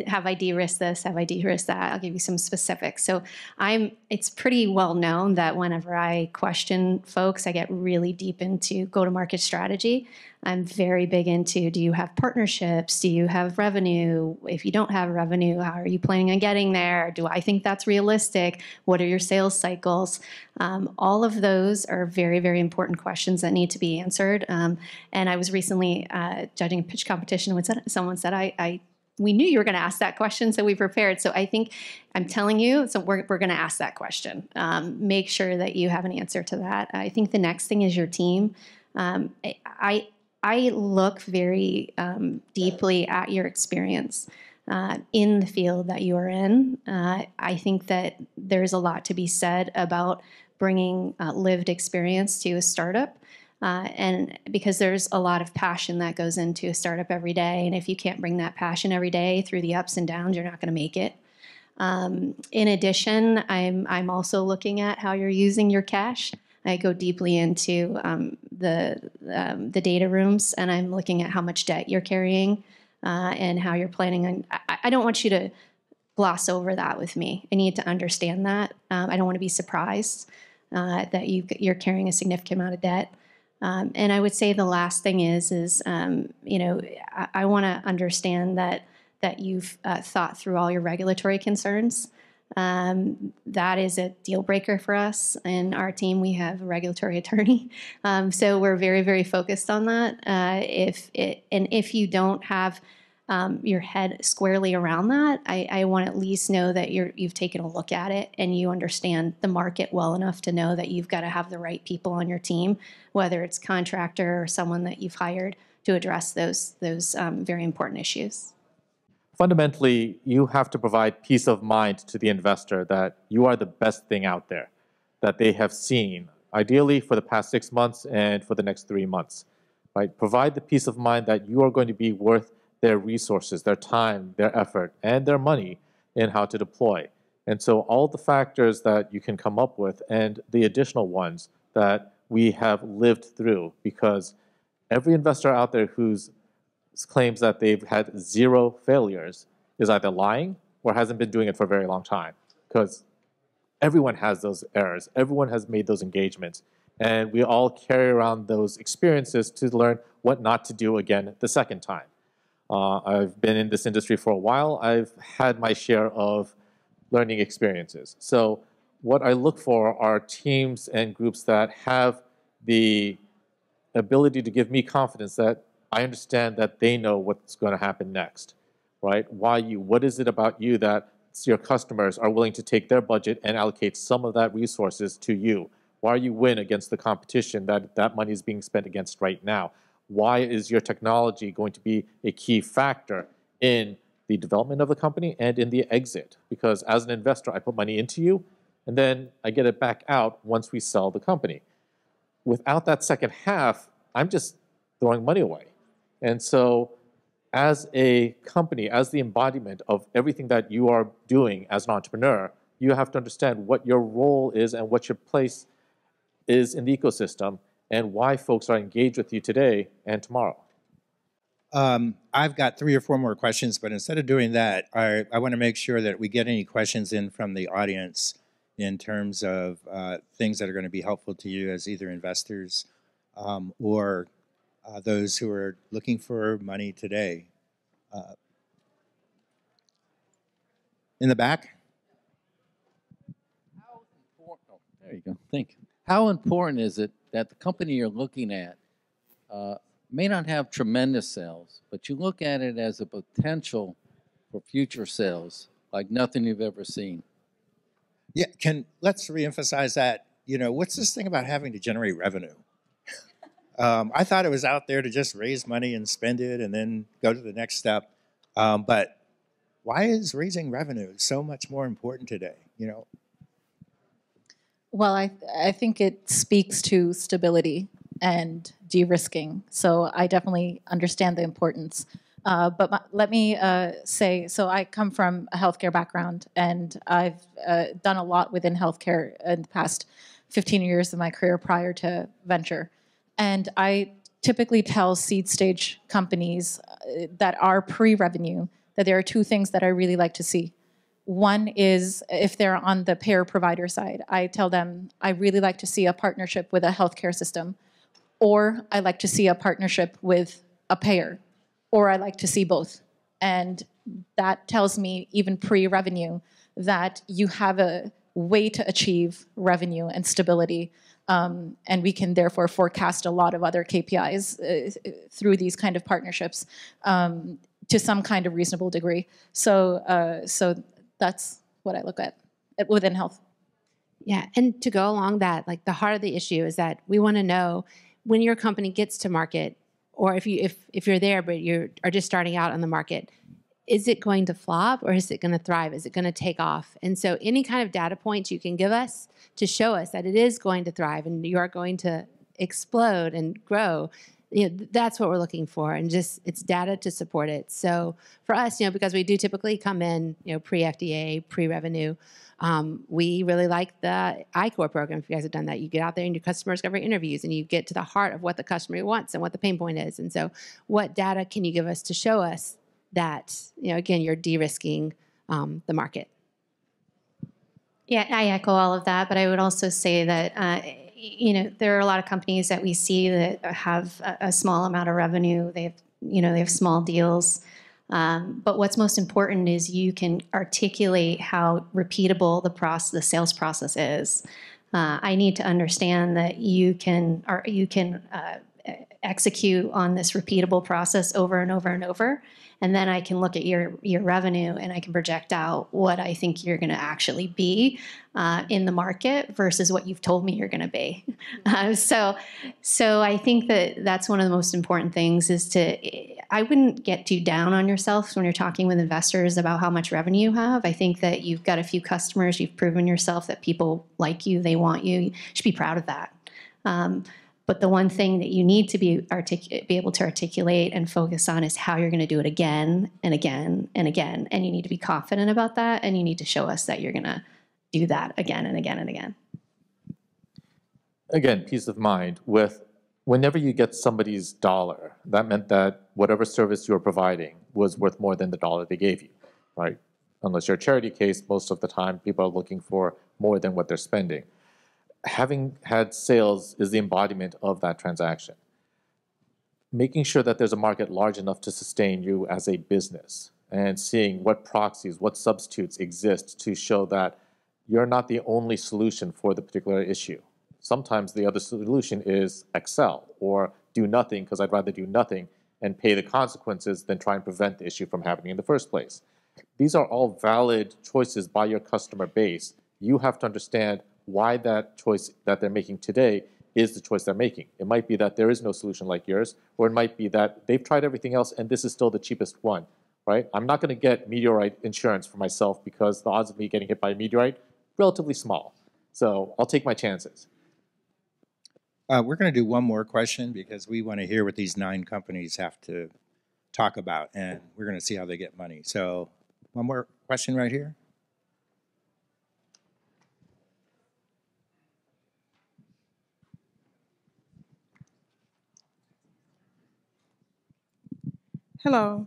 have I de-risked this? Have I de-risked that? I'll give you some specifics. So it's pretty well known that whenever I question folks, I get really deep into go-to-market strategy. I'm very big into, do you have partnerships? Do you have revenue? If you don't have revenue, how are you planning on getting there? Do I think that's realistic? What are your sales cycles? All of those are very, very important questions that need to be answered. And I was recently judging a pitch competition when someone said, we knew you were going to ask that question, so we prepared. So I think I'm telling you, so we're going to ask that question. Make sure that you have an answer to that. I think the next thing is your team. I look very deeply at your experience in the field that you are in. I think that there's a lot to be said about bringing lived experience to a startup. And because there's a lot of passion that goes into a startup every day. And if you can't bring that passion every day through the ups and downs, you're not going to make it. In addition, I'm also looking at how you're using your cash. I go deeply into the data rooms, and I'm looking at how much debt you're carrying and how you're planning on. I don't want you to gloss over that with me. I need to understand that. I don't want to be surprised that you're carrying a significant amount of debt. And I would say the last thing is I want to understand that you've thought through all your regulatory concerns. That is a deal breaker for us. In our team, we have a regulatory attorney. So we're very, very focused on that. If you don't have your head squarely around that, I want to at least know that you've taken a look at it and you understand the market well enough to know that you've got to have the right people on your team, whether it's contractor or someone that you've hired to address those very important issues. Fundamentally, you have to provide peace of mind to the investor that you are the best thing out there that they have seen, ideally for the past 6 months and for the next 3 months. Right? Provide the peace of mind that you are going to be worth their resources, their time, their effort, and their money in how to deploy. And so all the factors that you can come up with and the additional ones that we have lived through, because every investor out there who's claims that they've had 0 failures is either lying or hasn't been doing it for a very long time, because everyone has those errors. Everyone has made those engagements. And we all carry around those experiences to learn what not to do again the second time. I've been in this industry for a while. I've had my share of learning experiences. So what I look for are teams and groups that have the ability to give me confidence that I understand that they know what's going to happen next, right? Why you? What is it about you that your customers are willing to take their budget and allocate some of that resources to you? Why are you win against the competition that money is being spent against right now? Why is your technology going to be a key factor in the development of the company and in the exit? Because as an investor, I put money into you, and then I get it back out once we sell the company. Without that second half, I'm just throwing money away. And so as a company, as the embodiment of everything that you are doing as an entrepreneur, you have to understand what your role is and what your place is in the ecosystem and why folks are engaged with you today and tomorrow. I've got 3 or 4 more questions, but instead of doing that, I want to make sure that we get any questions in from the audience in terms of things that are going to be helpful to you as either investors or those who are looking for money today. In the back? There you go. Thank you. How important is it that the company you're looking at may not have tremendous sales, but you look at it as a potential for future sales like nothing you've ever seen? Yeah, let's reemphasize that. You know, what's this thing about having to generate revenue? I thought it was out there to just raise money and spend it and then go to the next step. But why is raising revenue so much more important today? You know. Well, I think it speaks to stability and de-risking. So I definitely understand the importance. But let me say, so I come from a healthcare background, and I've done a lot within healthcare in the past 15 years of my career prior to venture. And I typically tell seed stage companies that are pre-revenue that there are 2 things that I really like to see. One is if they're on the payer provider side, I tell them I really like to see a partnership with a healthcare system, or I like to see a partnership with a payer, or I like to see both. And that tells me, even pre-revenue, that you have a way to achieve revenue and stability. And we can therefore forecast a lot of other KPIs through these kind of partnerships to some kind of reasonable degree. So that's what I look at within health. Yeah, and to go along that, like the heart of the issue is that we want to know when your company gets to market, or if you're there but you are just starting out on the market, is it going to flop or is it going to thrive? Is it going to take off? And so any kind of data points you can give us to show us that it is going to thrive and you are going to explode and grow, you know, that's what we're looking for, and just it's data to support it. So for us, you know, because we do typically come in, you know, pre-FDA, pre-revenue, we really like the I-Core program. If you guys have done that, you get out there and do customer discovery interviews and you get to the heart of what the customer wants and what the pain point is. And so what data can you give us to show us that, you know, again, you're de-risking the market? Yeah, I echo all of that, but I would also say that, you know, there are a lot of companies that we see that have a small amount of revenue. They have small deals. But what's most important is you can articulate how repeatable the sales process is. I need to understand that you can execute on this repeatable process over and over and over. And then I can look at your revenue and I can project out what I think you're going to actually be in the market versus what you've told me you're going to be. So I think that that's one of the most important things is I wouldn't get too down on yourself when you're talking with investors about how much revenue you have. I think that you've got a few customers, you've proven yourself that people like you, they want you. You should be proud of that. But the one thing that you need to be able to articulate and focus on is how you're going to do it again and again and again. And you need to be confident about that. And you need to show us that you're going to do that again and again and again. Again, peace of mind. Whenever you get somebody's dollar, that meant that whatever service you were providing was worth more than the dollar they gave you, right? Unless you're a charity case, most of the time people are looking for more than what they're spending. Having had sales is the embodiment of that transaction. Making sure that there's a market large enough to sustain you as a business and seeing what proxies, what substitutes exist to show that you're not the only solution for the particular issue. Sometimes the other solution is Excel or do nothing because I'd rather do nothing and pay the consequences than try and prevent the issue from happening in the first place. These are all valid choices by your customer base. You have to understand why that choice that they're making today is the choice they're making. It might be that there is no solution like yours, or it might be that they've tried everything else and this is still the cheapest one, right? I'm not going to get meteorite insurance for myself because the odds of me getting hit by a meteorite, relatively small. So I'll take my chances. We're going to do one more question because we want to hear what these 9 companies have to talk about, and we're going to see how they get money. So one more question right here. Hello.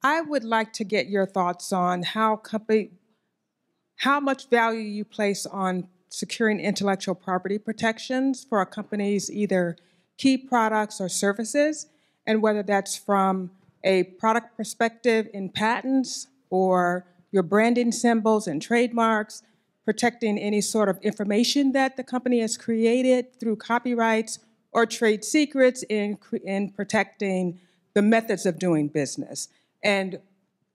I would like to get your thoughts on how much value you place on securing intellectual property protections for a company's either key products or services, and whether that's from a product perspective in patents or your branding symbols and trademarks, protecting any sort of information that the company has created through copyrights or trade secrets in protecting the methods of doing business. And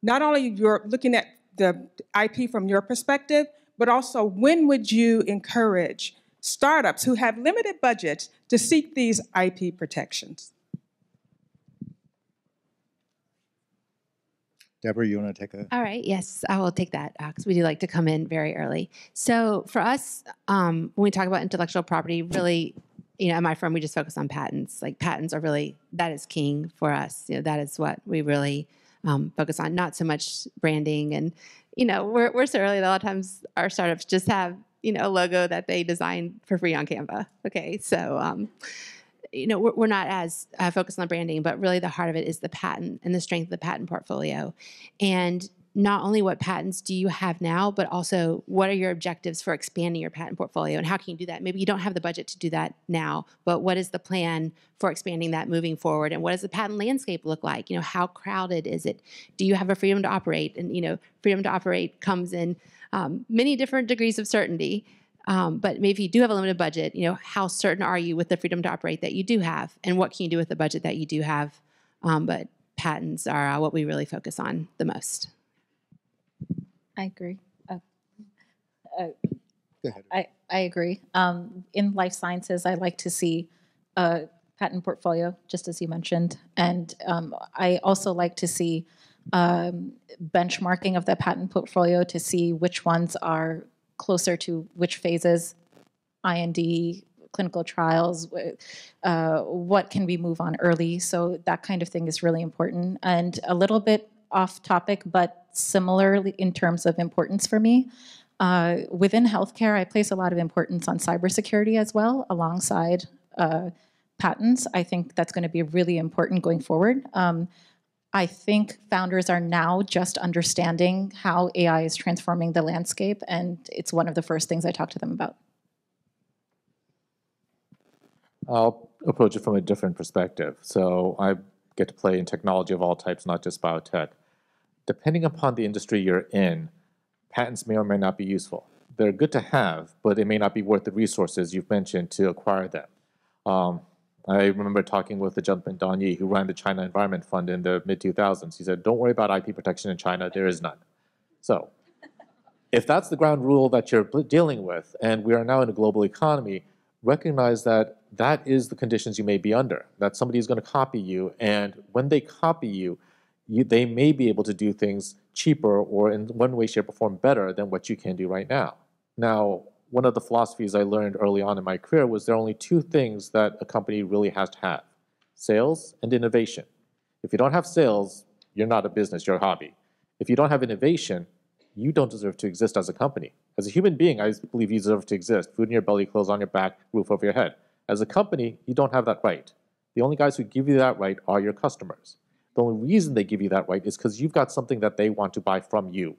not only you're looking at the IP from your perspective, but also when would you encourage startups who have limited budgets to seek these IP protections? Deborah, you want to take a... All right, yes, I will take that because we do like to come in very early. So for us, when we talk about intellectual property, really, at my firm, we just focus on patents. Like patents are really, that is king for us. That is what we really focus on, not so much branding. And, we're so early that a lot of times our startups just have, a logo that they design for free on Canva. Okay, so, we're not as focused on branding, but really the heart of it is the patent and the strength of the patent portfolio. And not only what patents do you have now, but also what are your objectives for expanding your patent portfolio and how can you do that? Maybe you don't have the budget to do that now, but what is the plan for expanding that moving forward? And what does the patent landscape look like? How crowded is it? Do you have a freedom to operate? And, freedom to operate comes in many different degrees of certainty. But maybe if you do have a limited budget, how certain are you with the freedom to operate that you do have? And what can you do with the budget that you do have? But patents are what we really focus on the most. I agree. Go ahead. I agree. In life sciences, I like to see a patent portfolio, just as you mentioned. And I also like to see benchmarking of the patent portfolio to see which ones are closer to which phases, IND, clinical trials, what can we move on early. So that kind of thing is really important. And a little bit off topic, but similarly in terms of importance for me, within healthcare, I place a lot of importance on cybersecurity as well, alongside patents. I think that's going to be really important going forward. I think founders are now just understanding how AI is transforming the landscape, and it's one of the first things I talk to them about. I'll approach it from a different perspective. So I get to play in technology of all types, not just biotech. Depending upon the industry you're in, patents may or may not be useful. They're good to have, but it may not be worth the resources you've mentioned to acquire them. I remember talking with the gentleman, Don Yi, who ran the China Environment Fund in the mid-2000s. He said, don't worry about IP protection in China, there is none. So if that's the ground rule that you're dealing with, and we are now in a global economy, recognize that that is the conditions you may be under, that somebody is going to copy you, and when they copy you, they may be able to do things cheaper or in one way, shape, or form better than what you can do right now. Now, one of the philosophies I learned early on in my career was there are only 2 things that a company really has to have: sales and innovation. If you don't have sales, you're not a business, you're a hobby. If you don't have innovation, you don't deserve to exist as a company. As a human being, I believe you deserve to exist. Food in your belly, clothes on your back, roof over your head. As a company, you don't have that right. The only guys who give you that right are your customers. The only reason they give you that right is because you've got something that they want to buy from you.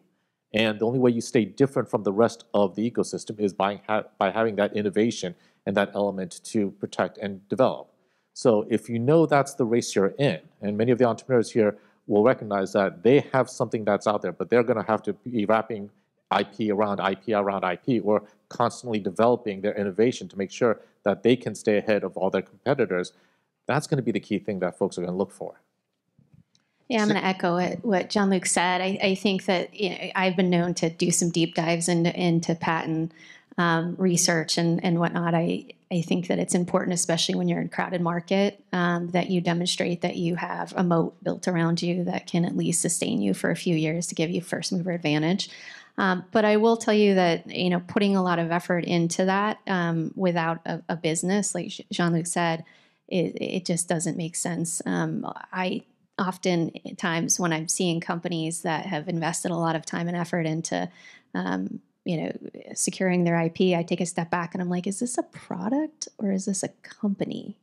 And the only way you stay different from the rest of the ecosystem is by having that innovation and that element to protect and develop. So if you know that's the race you're in, and many of the entrepreneurs here will recognize that they have something that's out there, but they're going to have to be wrapping IP around IP, or constantly developing their innovation to make sure that they can stay ahead of all their competitors, that's going to be the key thing that folks are going to look for. Yeah, I'm going to echo what Jean-Luc said. I think that I've been known to do some deep dives into patent research and whatnot. I think that it's important, especially when you're in a crowded market, that you demonstrate that you have a moat built around you that can at least sustain you for a few years to give you first mover advantage. But I will tell you that putting a lot of effort into that without a business, like Jean-Luc said, it just doesn't make sense. I oftentimes when I'm seeing companies that have invested a lot of time and effort into securing their IP, I take a step back and I'm like, is this a product or is this a company?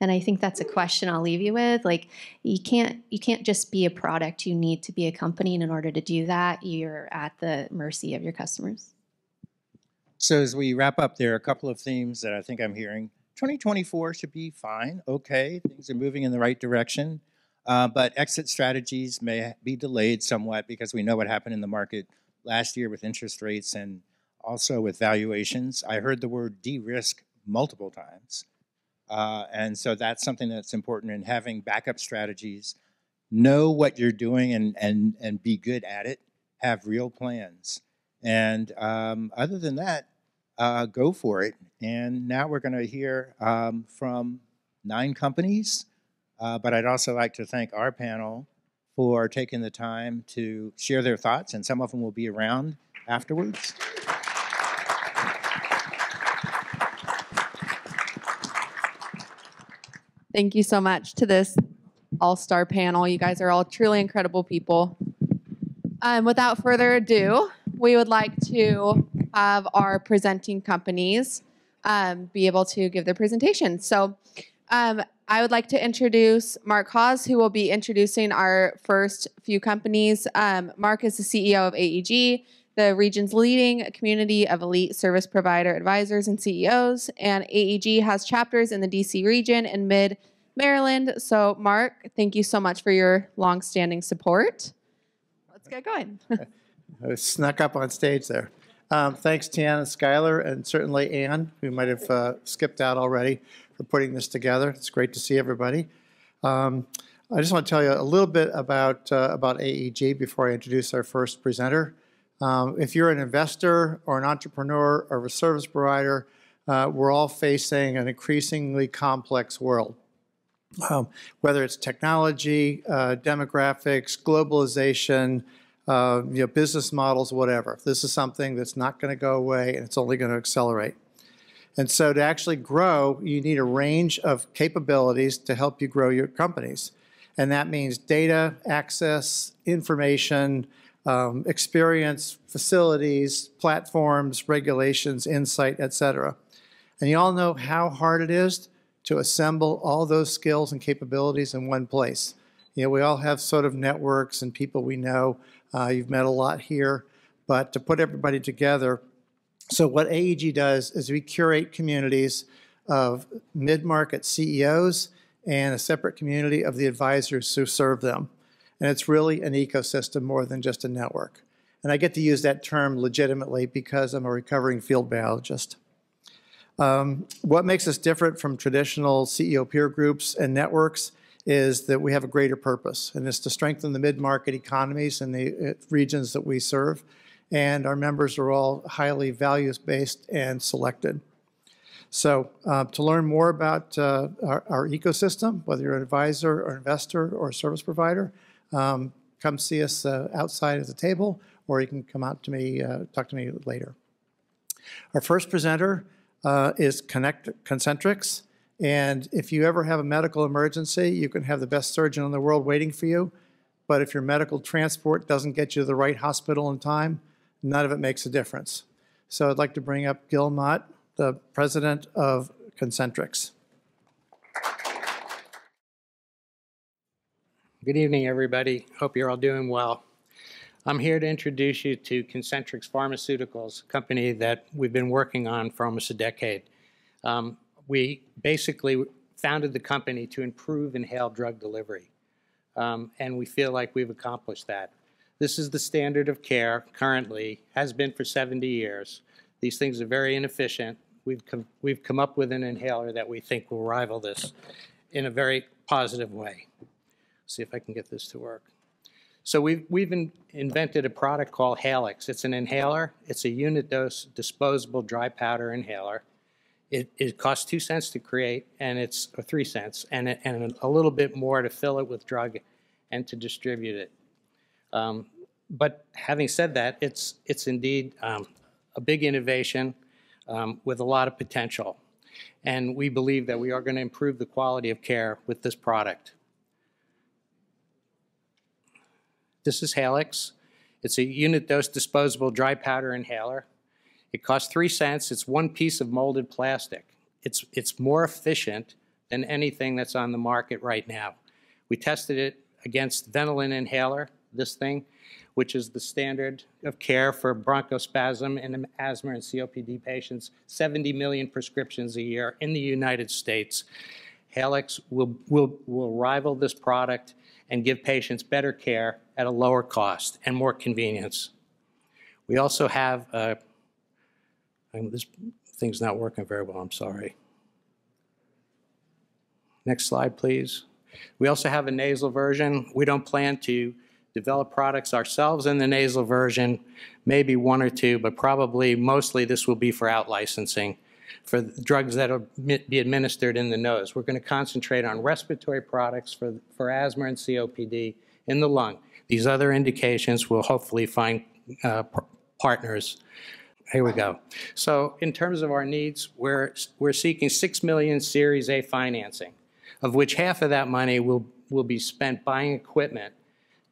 And I think that's a question I'll leave you with. Like, you can't just be a product. You need to be a company. And in order to do that, you're at the mercy of your customers. So as we wrap up, there are a couple of themes that I think I'm hearing. 2024 should be fine. Okay, things are moving in the right direction. But exit strategies may be delayed somewhat because we know what happened in the market last year with interest rates and also with valuations. I heard the word de-risk multiple times. And so that's something that's important in having backup strategies. Know what you're doing and be good at it. Have real plans. And other than that, go for it. And now we're going to hear from 9 companies. But I'd also like to thank our panel for taking the time to share their thoughts, and some of them will be around afterwards. Thank you so much to this all-star panel. You guys are all truly incredible people. Without further ado, we would like to have our presenting companies be able to give their presentation. So I would like to introduce Mark Hawes, who will be introducing our first few companies. Mark is the CEO of AEG, the region's leading community of elite service provider advisors and CEOs. And AEG has chapters in the DC region and mid-Maryland. So Mark, thank you so much for your long-standing support. Let's get going. I snuck up on stage there. Thanks, Tiana and Skylar, and certainly Ann, who might have skipped out already, for putting this together. It's great to see everybody. I just want to tell you a little bit about AEG before I introduce our first presenter. If you're an investor or an entrepreneur or a service provider, we're all facing an increasingly complex world. Whether it's technology, demographics, globalization, business models, whatever. This is something that's not going to go away, and it's only going to accelerate. And so to actually grow, you need a range of capabilities to help you grow your companies. And that means data, access, information, experience, facilities, platforms, regulations, insight, et cetera. And you all know how hard it is to assemble all those skills and capabilities in one place. We all have sort of networks and people we know. You've met a lot here. But to put everybody together, so what AEG does is we curate communities of mid-market CEOs and a separate community of the advisors who serve them. And it's really an ecosystem more than just a network. And I get to use that term legitimately because I'm a recovering field biologist. What makes us different from traditional CEO peer groups and networks is that we have a greater purpose, and it's to strengthen the mid-market economies in the regions that we serve. And our members are all highly values-based and selected. So to learn more about our ecosystem, whether you're an advisor or investor or service provider, come see us outside of the table, or you can come out to me, talk to me later. Our first presenter is Concentrix. And if you ever have a medical emergency, you can have the best surgeon in the world waiting for you. But if your medical transport doesn't get you to the right hospital in time, none of it makes a difference. So I'd like to bring up Gil Mott, the president of Concentrix. Good evening, everybody. Hope you're all doing well. I'm here to introduce you to Concentrix Pharmaceuticals, a company that we've been working on for almost a decade. We basically founded the company to improve inhaled drug delivery, and we feel like we've accomplished that. This is the standard of care currently, has been for 70 years. These things are very inefficient. We've come up with an inhaler that we think will rival this in a very positive way. See if I can get this to work. So we've invented a product called Halix. It's an inhaler. It's a unit dose disposable dry powder inhaler. It costs 2 cents to create, and it's or 3 cents, and a little bit more to fill it with drug and to distribute it. But having said that, it's indeed a big innovation with a lot of potential. And we believe that we are going to improve the quality of care with this product. This is Halix. It's a unit dose disposable dry powder inhaler. It costs 3 cents. It's one piece of molded plastic. It's more efficient than anything that's on the market right now. We tested it against Ventolin inhaler, this thing, which is the standard of care for bronchospasm and asthma and COPD patients, 70 million prescriptions a year in the United States. Halix will rival this product and give patients better care at a lower cost and more convenience. We also have, this thing's not working very well, I'm sorry. Next slide, please. We also have a nasal version. We don't plan to develop products ourselves in the nasal version, maybe one or two, but probably mostly this will be for out-licensing for drugs that will be administered in the nose. We're going to concentrate on respiratory products for asthma and COPD in the lung. These other indications will hopefully find partners. Here we go. So in terms of our needs, we're seeking $6 million Series A financing, of which half of that money will be spent buying equipment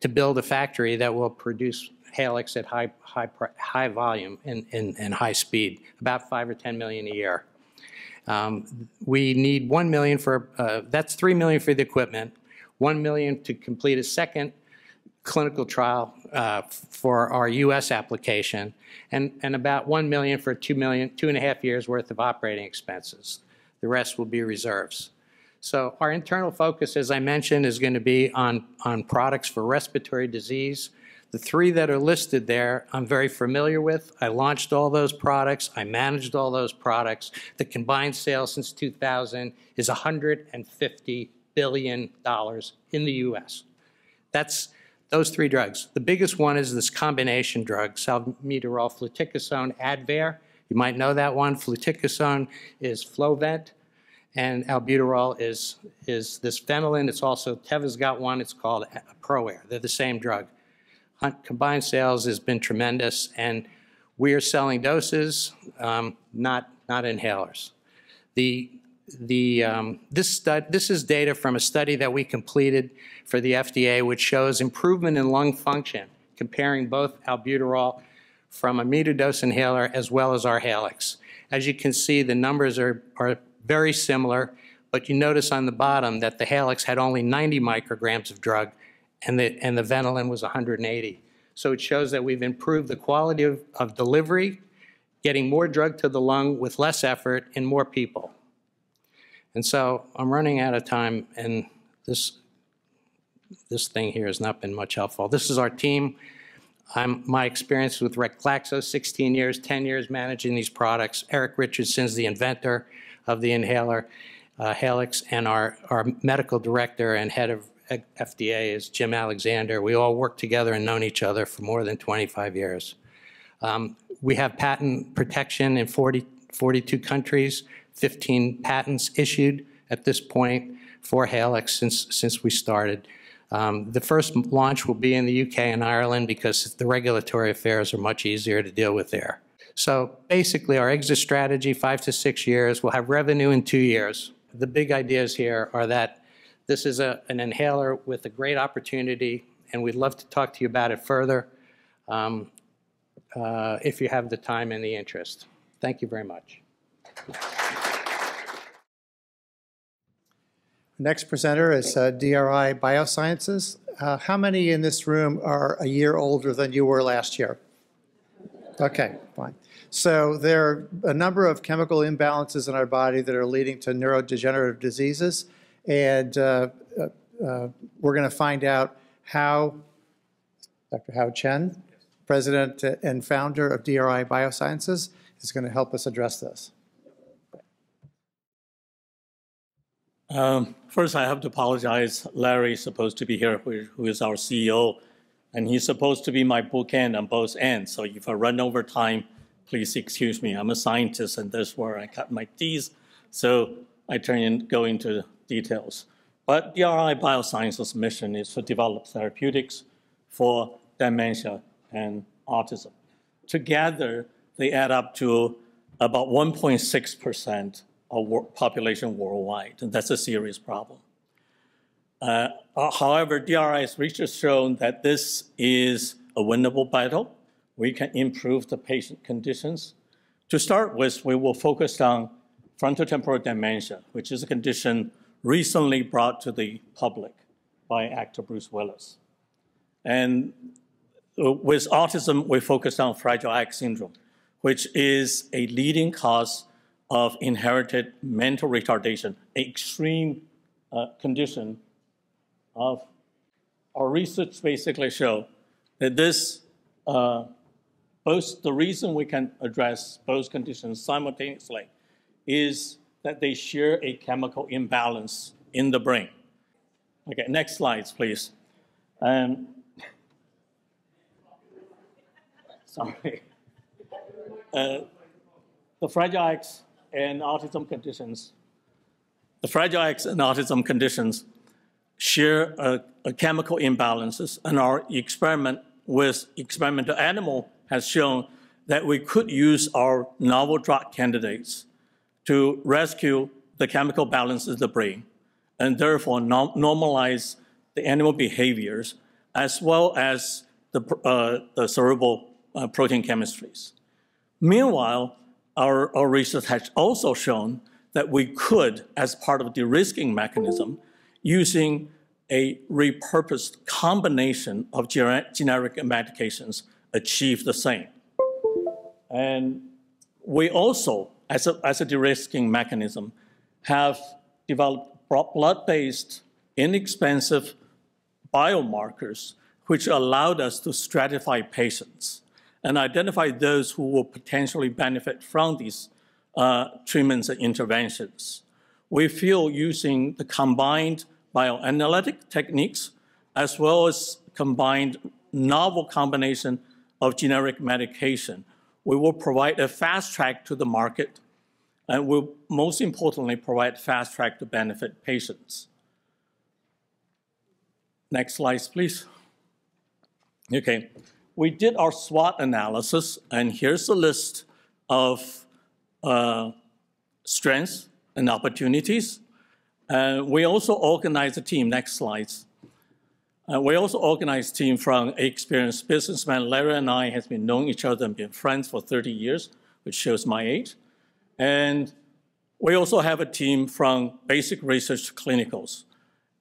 to build a factory that will produce Halix at high volume and high speed, about 5 or 10 million a year. We need $1 million for, that's $3 million for the equipment, $1 million to complete a second clinical trial for our US application, and about $1 million for 2.5 years worth of operating expenses. The rest will be reserves. So our internal focus, as I mentioned, is going to be on products for respiratory disease. The 3 that are listed there, I'm very familiar with. I launched all those products. I managed all those products. The combined sales since 2000 is $150 billion in the US. That's those 3 drugs. The biggest one is this combination drug, salmeterol, fluticasone, Advair. You might know that one. Fluticasone is Flovent, and albuterol is this Ventolin. It's also, Teva's got one, it's called ProAir. They're the same drug. Combined sales has been tremendous, and we are selling doses, not inhalers. This is data from a study that we completed for the FDA, which shows improvement in lung function, comparing both albuterol from a metered-dose inhaler as well as our Halix. As you can see, the numbers are very similar, but you notice on the bottom that the Halix had only 90 micrograms of drug, and the Ventolin was 180. So it shows that we've improved the quality of delivery, getting more drug to the lung with less effort in more people. And so I'm running out of time, and this thing here has not been much helpful. This is our team. My experience with Glaxo, 16 years, 10 years managing these products. Eric Richardson's the inventor of the inhaler, Halix, and our medical director and head of FDA is Jim Alexander. We all work together and known each other for more than 25 years. We have patent protection in 42 countries, 15 patents issued at this point for Halix since we started. The first launch will be in the UK and Ireland because the regulatory affairs are much easier to deal with there. So basically our exit strategy, 5 to 6 years, we'll have revenue in 2 years. The big ideas here are that this is an inhaler with a great opportunity, and we'd love to talk to you about it further if you have the time and the interest. Thank you very much. Next presenter is DRI Biosciences. How many in this room are a year older than you were last year? Okay, fine. So there are a number of chemical imbalances in our body that are leading to neurodegenerative diseases, and we're going to find out how Dr. Hao Chen, president and founder of DRI Biosciences, is going to help us address this. First, I have to apologize. Larry is supposed to be here, who is our CEO, and he's supposed to be my bookend on both ends. So if I run over time, please excuse me. I'm a scientist, and that's where I cut my teeth. So I go into details. But DRI Biosciences' mission is to develop therapeutics for dementia and autism. Together, they add up to about 1.6% of population worldwide, and that's a serious problem. However, DRI's research has shown that this is a winnable battle. We can improve the patient conditions. To start with, we will focus on frontotemporal dementia, which is a condition recently brought to the public by actor Bruce Willis. And with autism, we focus on Fragile X syndrome, which is a leading cause of inherited mental retardation, an extreme condition of our research basically show that this, both the reason we can address both conditions simultaneously is that they share a chemical imbalance in the brain. Okay, next slides, please. Sorry. The Fragile X and autism conditions. The Fragile X and autism conditions share a chemical imbalances, and our experiment with experimental animal has shown that we could use our novel drug candidates to rescue the chemical balance of the brain and therefore normalize the animal behaviors as well as the cerebral protein chemistries. Meanwhile, our research has also shown that we could, as part of the de-risking mechanism, using a repurposed combination of generic medications, achieve the same. And we also, as a de-risking mechanism, have developed blood-based, inexpensive biomarkers which allowed us to stratify patients and identify those who will potentially benefit from these treatments and interventions. We feel using the combined bioanalytic techniques as well as combined novel combination of generic medication, we will provide a fast track to the market and will most importantly provide fast track to benefit patients. Next slide, please. Okay, we did our SWOT analysis, and here's a list of strengths and opportunities. We also organized a team, next slides. We also organized a team from experienced businessmen. Larry and I have been knowing each other and been friends for 30 years, which shows my age. And we also have a team from basic research to clinicals.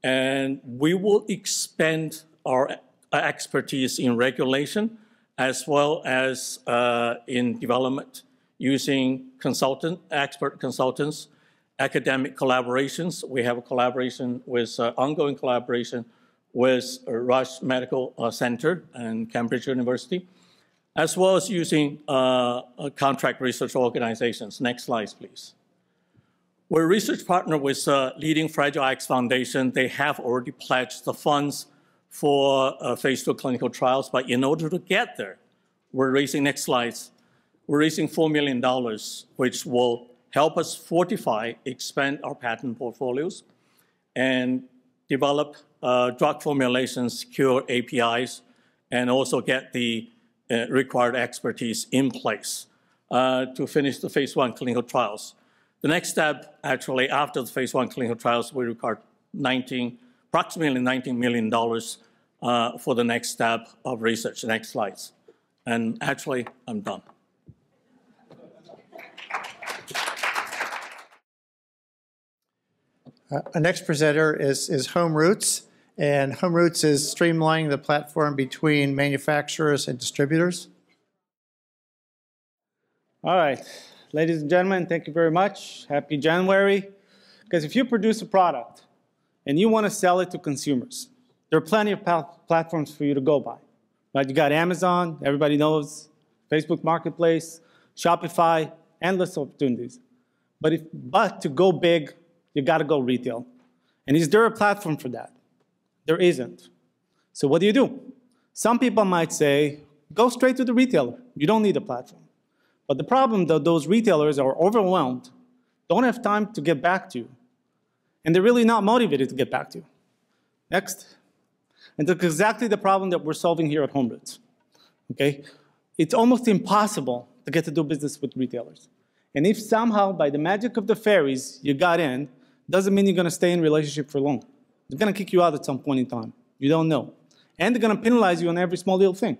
And we will expand our expertise in regulation as well as in development using expert consultants, academic collaborations. We have a collaboration with ongoing collaboration with Rush Medical Center and Cambridge University, as well as using contract research organizations. Next slide, please. We're a research partner with leading Fragile X Foundation. They have already pledged the funds for phase 2 clinical trials, but in order to get there, we're raising, next slides, we're raising $4 million, which will help us fortify, expand our patent portfolios, and develop drug formulations, secure APIs, and also get the required expertise in place to finish the phase 1 clinical trials. The next step, actually, after the phase 1 clinical trials, we require approximately $19 million for the next step of research. Next slides. And actually, I'm done. Our next presenter is Home Roots, and Home Roots is streamlining the platform between manufacturers and distributors. All right, ladies and gentlemen, thank you very much. Happy January. Because if you produce a product and you want to sell it to consumers, there are plenty of platforms for you to go by. Right? You got Amazon, everybody knows, Facebook Marketplace, Shopify, endless opportunities. But to go big, you got to go retail. And is there a platform for that? There isn't. So what do? Some people might say, go straight to the retailer. You don't need a platform. But the problem, though, those retailers are overwhelmed, don't have time to get back to you, and they're really not motivated to get back to you. Next. And that's exactly the problem that we're solving here at HomeRoots. Okay? It's almost impossible to get to do business with retailers. And if somehow, by the magic of the fairies, you got in, doesn't mean you're going to stay in a relationship for long. They're going to kick you out at some point in time. You don't know. And they're going to penalize you on every small little thing.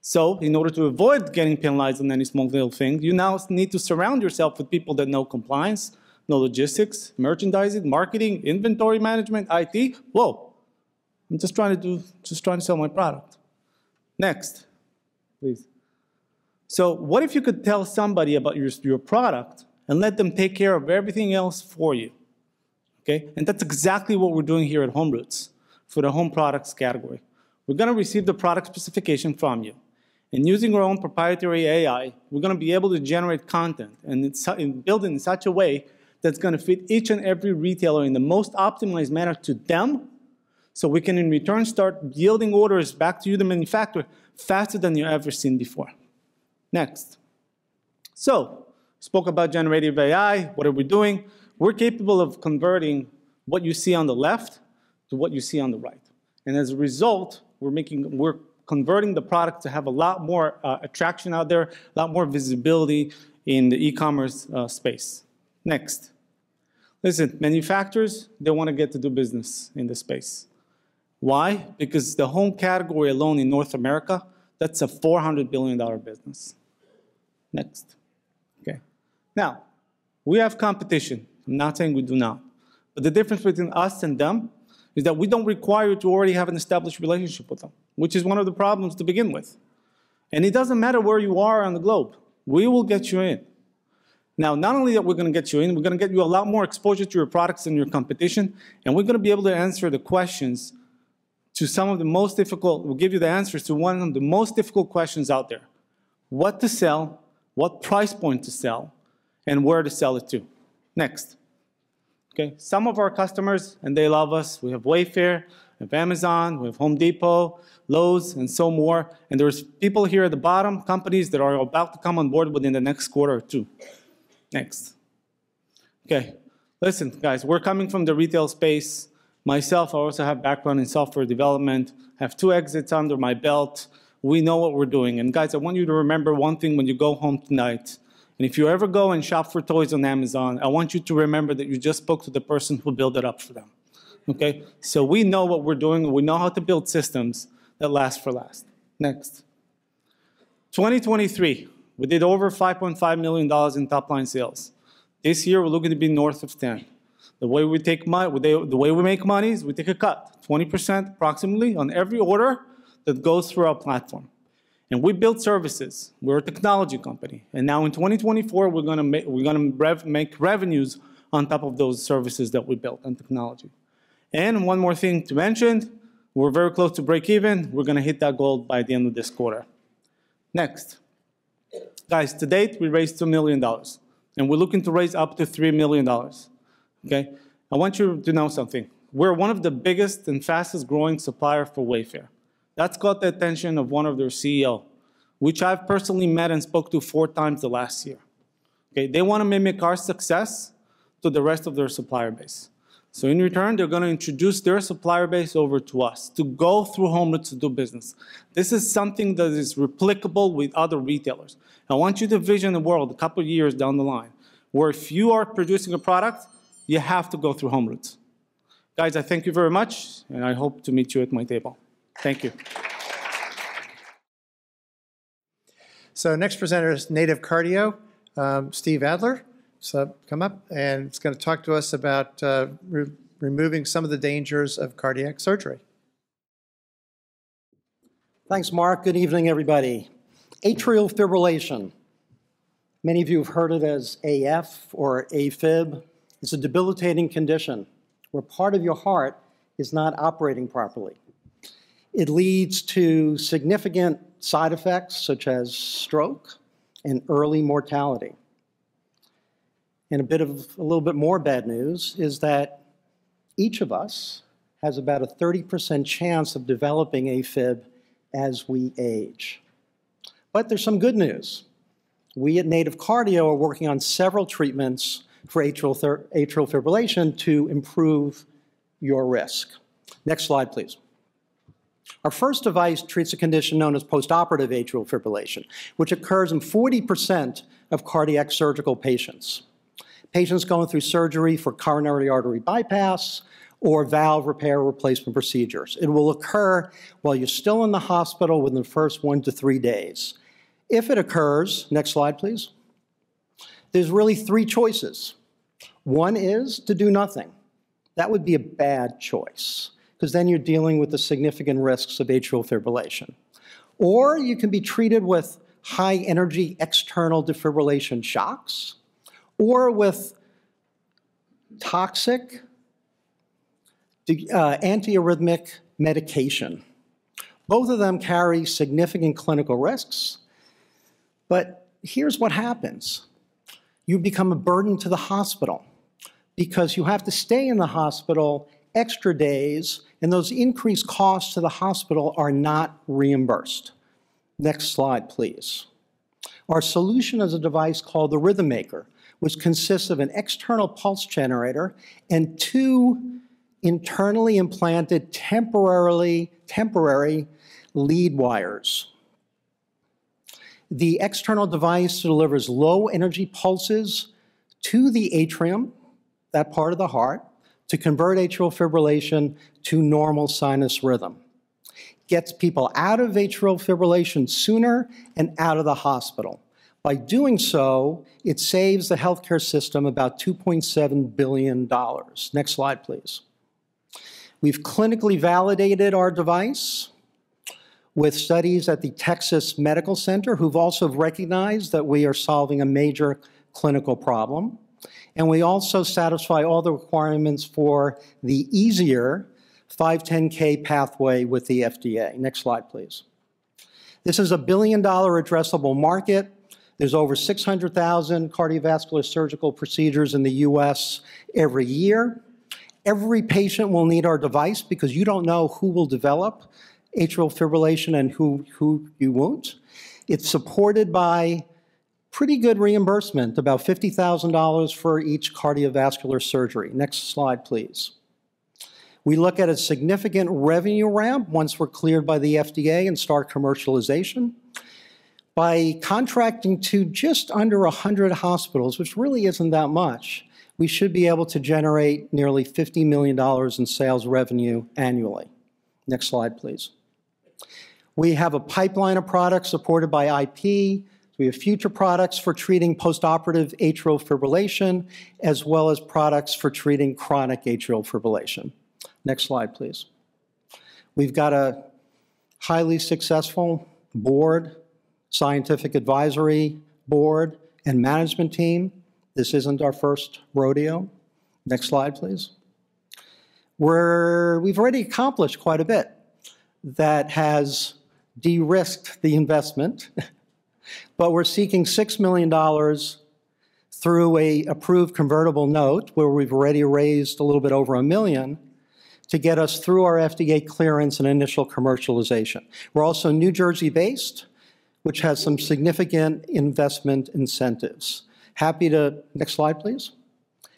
So in order to avoid getting penalized on any small little thing, you now need to surround yourself with people that know compliance, know logistics, merchandising, marketing, inventory management, IT. Whoa, I'm just trying to sell my product. Next, please. So what if you could tell somebody about your product and let them take care of everything else for you? Okay? And that's exactly what we're doing here at HomeRoots for the home products category. We're going to receive the product specification from you. And using our own proprietary AI, we're going to be able to generate content and build it in such a way that's going to fit each and every retailer in the most optimized manner to them, so we can in return start yielding orders back to you, the manufacturer, faster than you've ever seen before. Next. So, spoke about generative AI. What are we doing? We're capable of converting what you see on the left to what you see on the right. And as a result, we're converting the product to have a lot more attraction out there, a lot more visibility in the e-commerce space. Next. Listen, manufacturers, they want to get to do business in this space. Why? Because the home category alone in North America, that's a $400 billion business. Next. Okay. Now, we have competition. I'm not saying we do not. But the difference between us and them is that we don't require you to already have an established relationship with them, which is one of the problems to begin with. And it doesn't matter where you are on the globe. We will get you in. Now, not only that we're going to get you in, we're going to get you a lot more exposure to your products and your competition, and we're going to be able to answer the questions to some of the most difficult, we'll give you the answers to one of the most difficult questions out there. What to sell, what price point to sell, and where to sell it to. Next. Okay, some of our customers, and they love us, we have Wayfair, we have Amazon, we have Home Depot, Lowe's, and so more. And there's people here at the bottom, companies that are about to come on board within the next quarter or two. Next. Okay, listen, guys, we're coming from the retail space. Myself, I also have background in software development, have 2 exits under my belt. We know what we're doing. And guys, I want you to remember one thing when you go home tonight. And if you ever go and shop for toys on Amazon, I want you to remember that you just spoke to the person who built it up for them. Okay? So we know what we're doing, and we know how to build systems that last for last. Next. 2023, we did over $5.5 million in top-line sales. This year, we're looking to be north of 10. The way we make money is we take a cut, 20% approximately, on every order that goes through our platform. And we build services. We're a technology company. And now in 2024, we're going to make revenues on top of those services that we built on technology. And one more thing to mention, we're very close to break even. We're going to hit that goal by the end of this quarter. Next. Guys, to date, we raised $2 million. And we're looking to raise up to $3 million. Okay? I want you to know something. We're one of the biggest and fastest growing supplier for Wayfair. That's got the attention of one of their CEO, which I've personally met and spoke to 4 times the last year. Okay? They want to mimic our success to the rest of their supplier base. So in return, they're going to introduce their supplier base over to us to go through HomeRoots to do business. This is something that is replicable with other retailers. I want you to vision a world a couple of years down the line where if you are producing a product, you have to go through HomeRoots. Guys, I thank you very much, and I hope to meet you at my table. Thank you. So next presenter is Native Cardio, Steve Adler. So come up, and it's going to talk to us about removing some of the dangers of cardiac surgery. Thanks, Mark. Good evening, everybody. Atrial fibrillation. Many of you have heard it as AF or AFib. It's a debilitating condition where part of your heart is not operating properly. It leads to significant side effects such as stroke and early mortality. And a little bit more bad news is that each of us has about a 30% chance of developing AFib as we age. But there's some good news. We at Native Cardio are working on several treatments for atrial fibrillation to improve your risk. Next slide, please. Our first device treats a condition known as postoperative atrial fibrillation, which occurs in 40% of cardiac surgical patients. Patients going through surgery for coronary artery bypass or valve repair replacement procedures. It will occur while you're still in the hospital within the first 1 to 3 days. If it occurs, next slide, please, there's really 3 choices. One is to do nothing. That would be a bad choice, because then you're dealing with the significant risks of atrial fibrillation. Or you can be treated with high-energy external defibrillation shocks, or with toxic antiarrhythmic medication. Both of them carry significant clinical risks, but here's what happens. You become a burden to the hospital because you have to stay in the hospital extra days, and those increased costs to the hospital are not reimbursed. Next slide, please. Our solution is a device called the Rhythm Maker, which consists of an external pulse generator and 2 internally implanted temporary lead wires. The external device delivers low energy pulses to the atrium, that part of the heart, to convert atrial fibrillation to normal sinus rhythm. Gets people out of atrial fibrillation sooner and out of the hospital. By doing so, it saves the healthcare system about $2.7 billion. Next slide, please. We've clinically validated our device with studies at the Texas Medical Center, who've also recognized that we are solving a major clinical problem. And we also satisfy all the requirements for the easier 510K pathway with the FDA. Next slide, please. This is a $1 billion addressable market. There's over 600,000 cardiovascular surgical procedures in the US every year. Every patient will need our device because you don't know who will develop atrial fibrillation and who you won't. It's supported by pretty good reimbursement, about $50,000 for each cardiovascular surgery. Next slide, please. We look at a significant revenue ramp once we're cleared by the FDA and start commercialization. By contracting to just under 100 hospitals, which really isn't that much, we should be able to generate nearly $50 million in sales revenue annually. Next slide, please. We have a pipeline of products supported by IP. We have future products for treating postoperative atrial fibrillation, as well as products for treating chronic atrial fibrillation. Next slide, please. We've got a highly successful board, scientific advisory board, and management team. This isn't our first rodeo. Next slide, please. We've already accomplished quite a bit that has de-risked the investment, but we're seeking $6 million through an approved convertible note where we've already raised a little bit over $1 million to get us through our FDA clearance and initial commercialization. We're also New Jersey-based, which has some significant investment incentives. Next slide, please.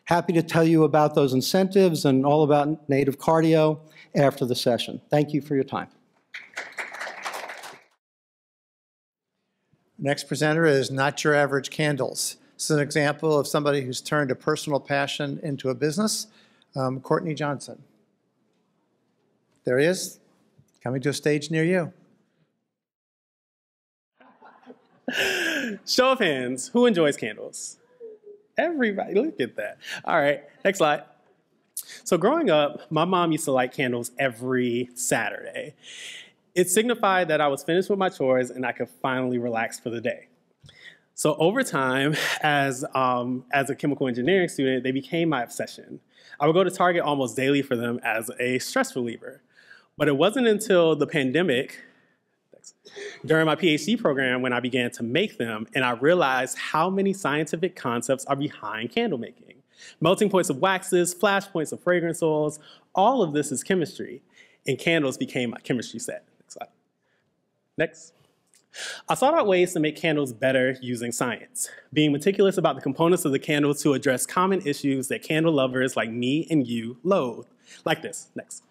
Happy to tell you about those incentives and all about Native Cardio after the session. Thank you for your time. Next presenter is Not Your Average Candles. This is an example of somebody who's turned a personal passion into a business. Courtney Johnson. There he is, coming to a stage near you. Show of hands, who enjoys candles? Everybody, look at that. All right, next slide. So growing up, my mom used to light candles every Saturday. It signified that I was finished with my chores and I could finally relax for the day. So over time, as a chemical engineering student, they became my obsession. I would go to Target almost daily for them as a stress reliever. But it wasn't until the pandemic, during my PhD program, when I began to make them, and I realized how many scientific concepts are behind candle making. Melting points of waxes, flash points of fragrance oils, all of this is chemistry, and candles became my chemistry set. Next slide. Next. I sought out ways to make candles better using science, being meticulous about the components of the candle to address common issues that candle lovers like me and you loathe. Like this. Next.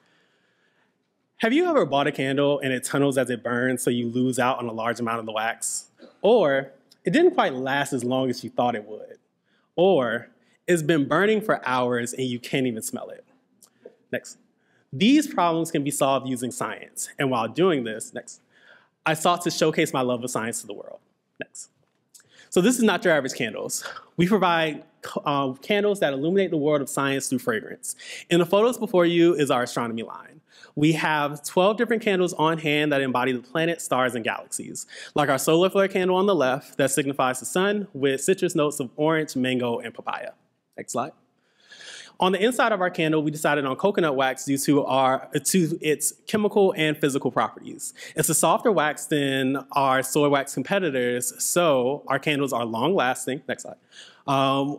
Have you ever bought a candle and it tunnels as it burns so you lose out on a large amount of the wax? Or it didn't quite last as long as you thought it would? Or it's been burning for hours and you can't even smell it? Next. These problems can be solved using science. And while doing this, next, I sought to showcase my love of science to the world. Next. So this is not your average candles. We provide candles that illuminate the world of science through fragrance. In the photos before you is our astronomy line. We have 12 different candles on hand that embody the planets, stars, and galaxies, like our solar flare candle on the left that signifies the sun with citrus notes of orange, mango, and papaya. Next slide. On the inside of our candle, we decided on coconut wax due to its chemical and physical properties. It's a softer wax than our soy wax competitors, so our candles are long-lasting, next slide,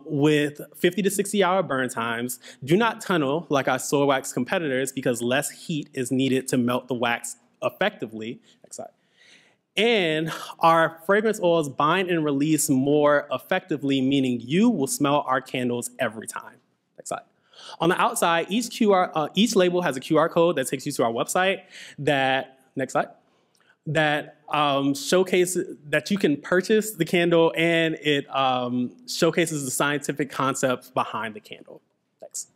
with 50 to 60-hour burn times, do not tunnel like our soy wax competitors because less heat is needed to melt the wax effectively, next slide. And our fragrance oils bind and release more effectively, meaning you will smell our candles every time. Next slide. On the outside, each label has a QR code that takes you to our website that, next slide, that showcases that you can purchase the candle, and it showcases the scientific concepts behind the candle. Next.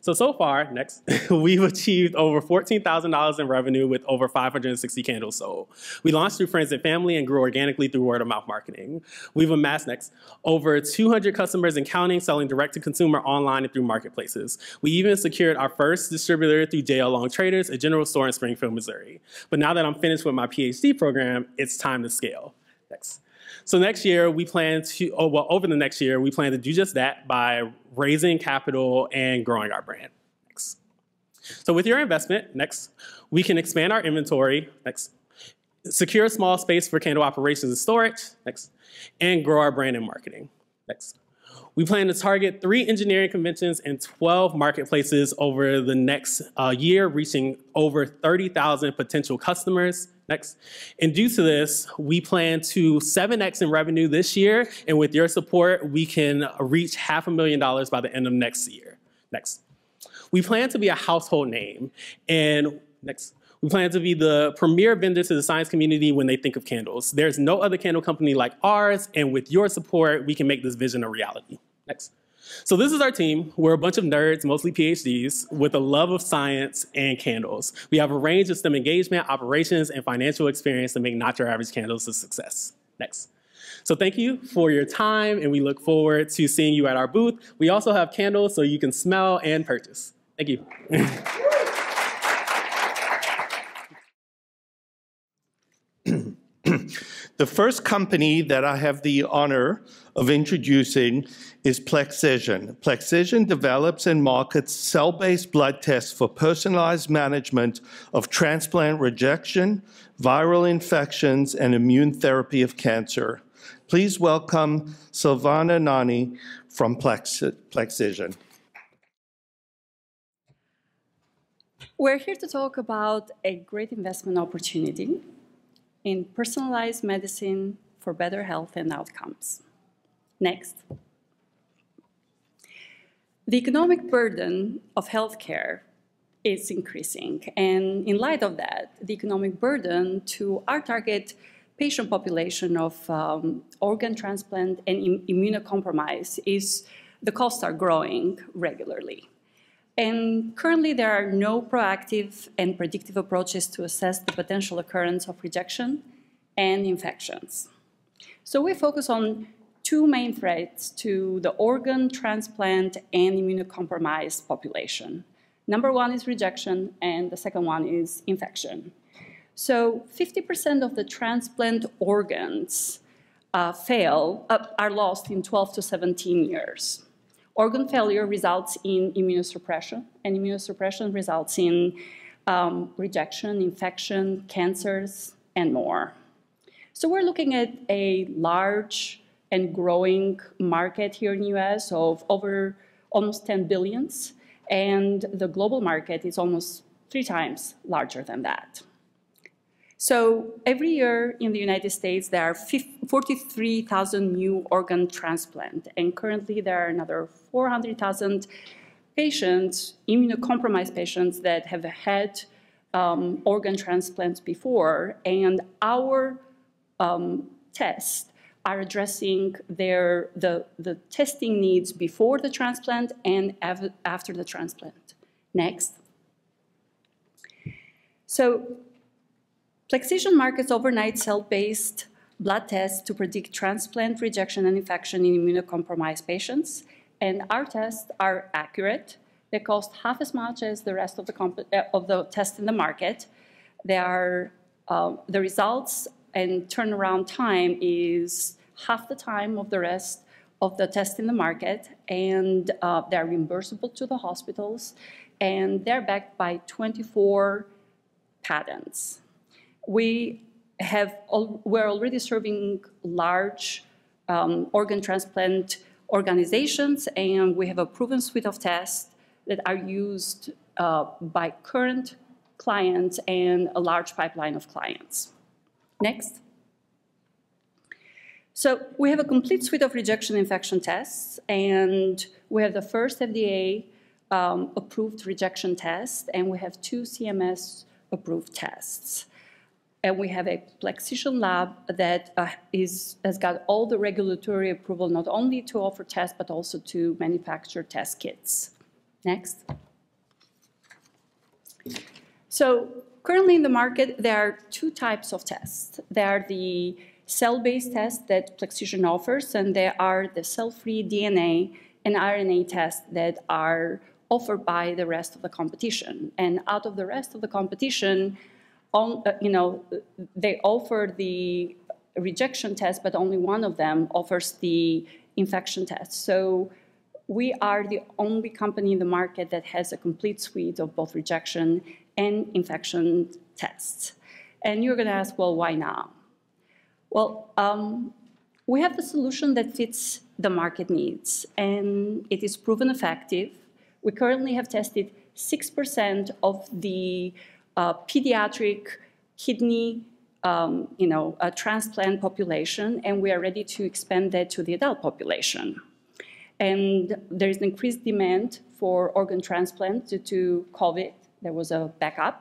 So far, next, we've achieved over $14,000 in revenue with over 560 candles sold. We launched through friends and family and grew organically through word-of-mouth marketing. We've amassed, next, over 200 customers and counting, selling direct to consumer online and through marketplaces. We even secured our first distributor through JL Long Traders, a general store in Springfield, Missouri. But now that I'm finished with my PhD program, it's time to scale. Next. So next year, we plan to, over the next year, we plan to do just that by raising capital and growing our brand. Next. So with your investment, next, we can expand our inventory, next, secure a small space for candle operations and storage, next, and grow our brand and marketing. Next. We plan to target 3 engineering conventions and 12 marketplaces over the next year, reaching over 30,000 potential customers. Next. And due to this, we plan to 7x in revenue this year, and with your support, we can reach $500,000 by the end of next year. Next. We plan to be a household name, and next. We plan to be the premier vendor to the science community when they think of candles. There's no other candle company like ours, and with your support, we can make this vision a reality. Next. So this is our team. We're a bunch of nerds, mostly PhDs, with a love of science and candles. We have a range of STEM engagement, operations, and financial experience to make Not Your Average Candles a success. Next. So thank you for your time, and we look forward to seeing you at our booth. We also have candles so you can smell and purchase. Thank you. The first company that I have the honor of introducing is Plexision. Plexision develops and markets cell-based blood tests for personalized management of transplant rejection, viral infections, and immune therapy of cancer. Please welcome Silvana Nani from Plexision. We're here to talk about a great investment opportunity in personalized medicine for better health and outcomes. Next. The economic burden of healthcare is increasing, and in light of that, the economic burden to our target patient population of organ transplant and immunocompromise is the costs are growing regularly. And currently, there are no proactive and predictive approaches to assess the potential occurrence of rejection and infections. So we focus on 2 main threats to the organ transplant and immunocompromised population. Number 1 is rejection, and the second one is infection. So 50% of the transplant organs are lost in 12 to 17 years. Organ failure results in immunosuppression, and immunosuppression results in rejection, infection, cancers, and more. So we're looking at a large and growing market here in the US of over almost 10 billions. And the global market is almost 3 times larger than that. So every year in the United States, there are 43,000 new organ transplants, and currently there are another 400,000 patients, immunocompromised patients, that have had organ transplants before, and our tests are addressing the testing needs before the transplant and after the transplant. Next. So Plexigen markets overnight cell-based blood tests to predict transplant rejection and infection in immunocompromised patients, and our tests are accurate. They cost half as much as the rest of the tests in the market. They are, the results and turnaround time is half the time of the rest of the tests in the market, and they're reimbursable to the hospitals, and they're backed by 24 patents. We're already serving large organ transplant organizations, and we have a proven suite of tests that are used by current clients and a large pipeline of clients. Next. So we have a complete suite of rejection infection tests, and we have the first FDA approved rejection test, and we have 2 CMS approved tests. And we have a Plexigen lab that has got all the regulatory approval, not only to offer tests, but also to manufacture test kits. Next. So currently in the market, there are 2 types of tests. There are the cell-based tests that Plexigen offers, and there are the cell-free DNA and RNA tests that are offered by the rest of the competition. And out of the rest of the competition, they offer the rejection test, but only one of them offers the infection test. So we are the only company in the market that has a complete suite of both rejection and infection tests. And you're going to ask, well, why now? Well, we have the solution that fits the market needs, and it is proven effective. We currently have tested 6% of the pediatric kidney transplant population, and we are ready to expand that to the adult population. And there is an increased demand for organ transplant due to COVID. There was a backup.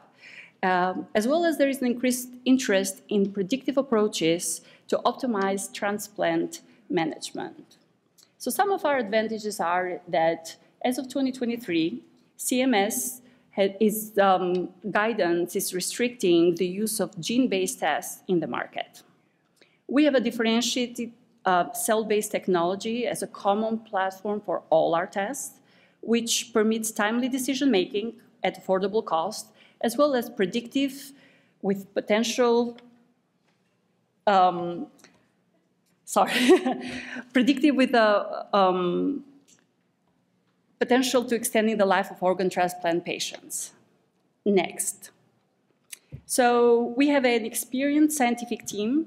As well as there is an increased interest in predictive approaches to optimize transplant management. So some of our advantages are that as of 2023, CMS guidance is restricting the use of gene-based tests in the market. We have a differentiated cell-based technology as a common platform for all our tests, which permits timely decision-making at affordable cost, as well as predictive with potential, predictive with a potential to extending the life of organ transplant patients. Next. So we have an experienced scientific team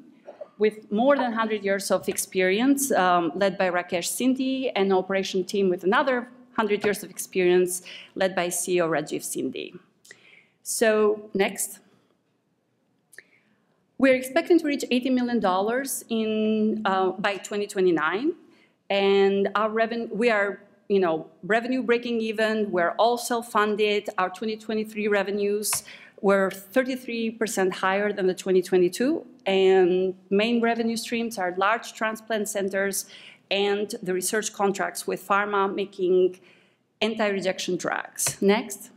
with more than 100 years of experience, led by Rakesh Sindhi, and an operation team with another 100 years of experience, led by CEO Rajiv Sindhi. So next. We're expecting to reach $80 million by 2029, and our we are revenue breaking even. We're all self-funded. Our 2023 revenues were 33% higher than the 2022, and main revenue streams are large transplant centers and the research contracts with pharma making anti-rejection drugs. Next.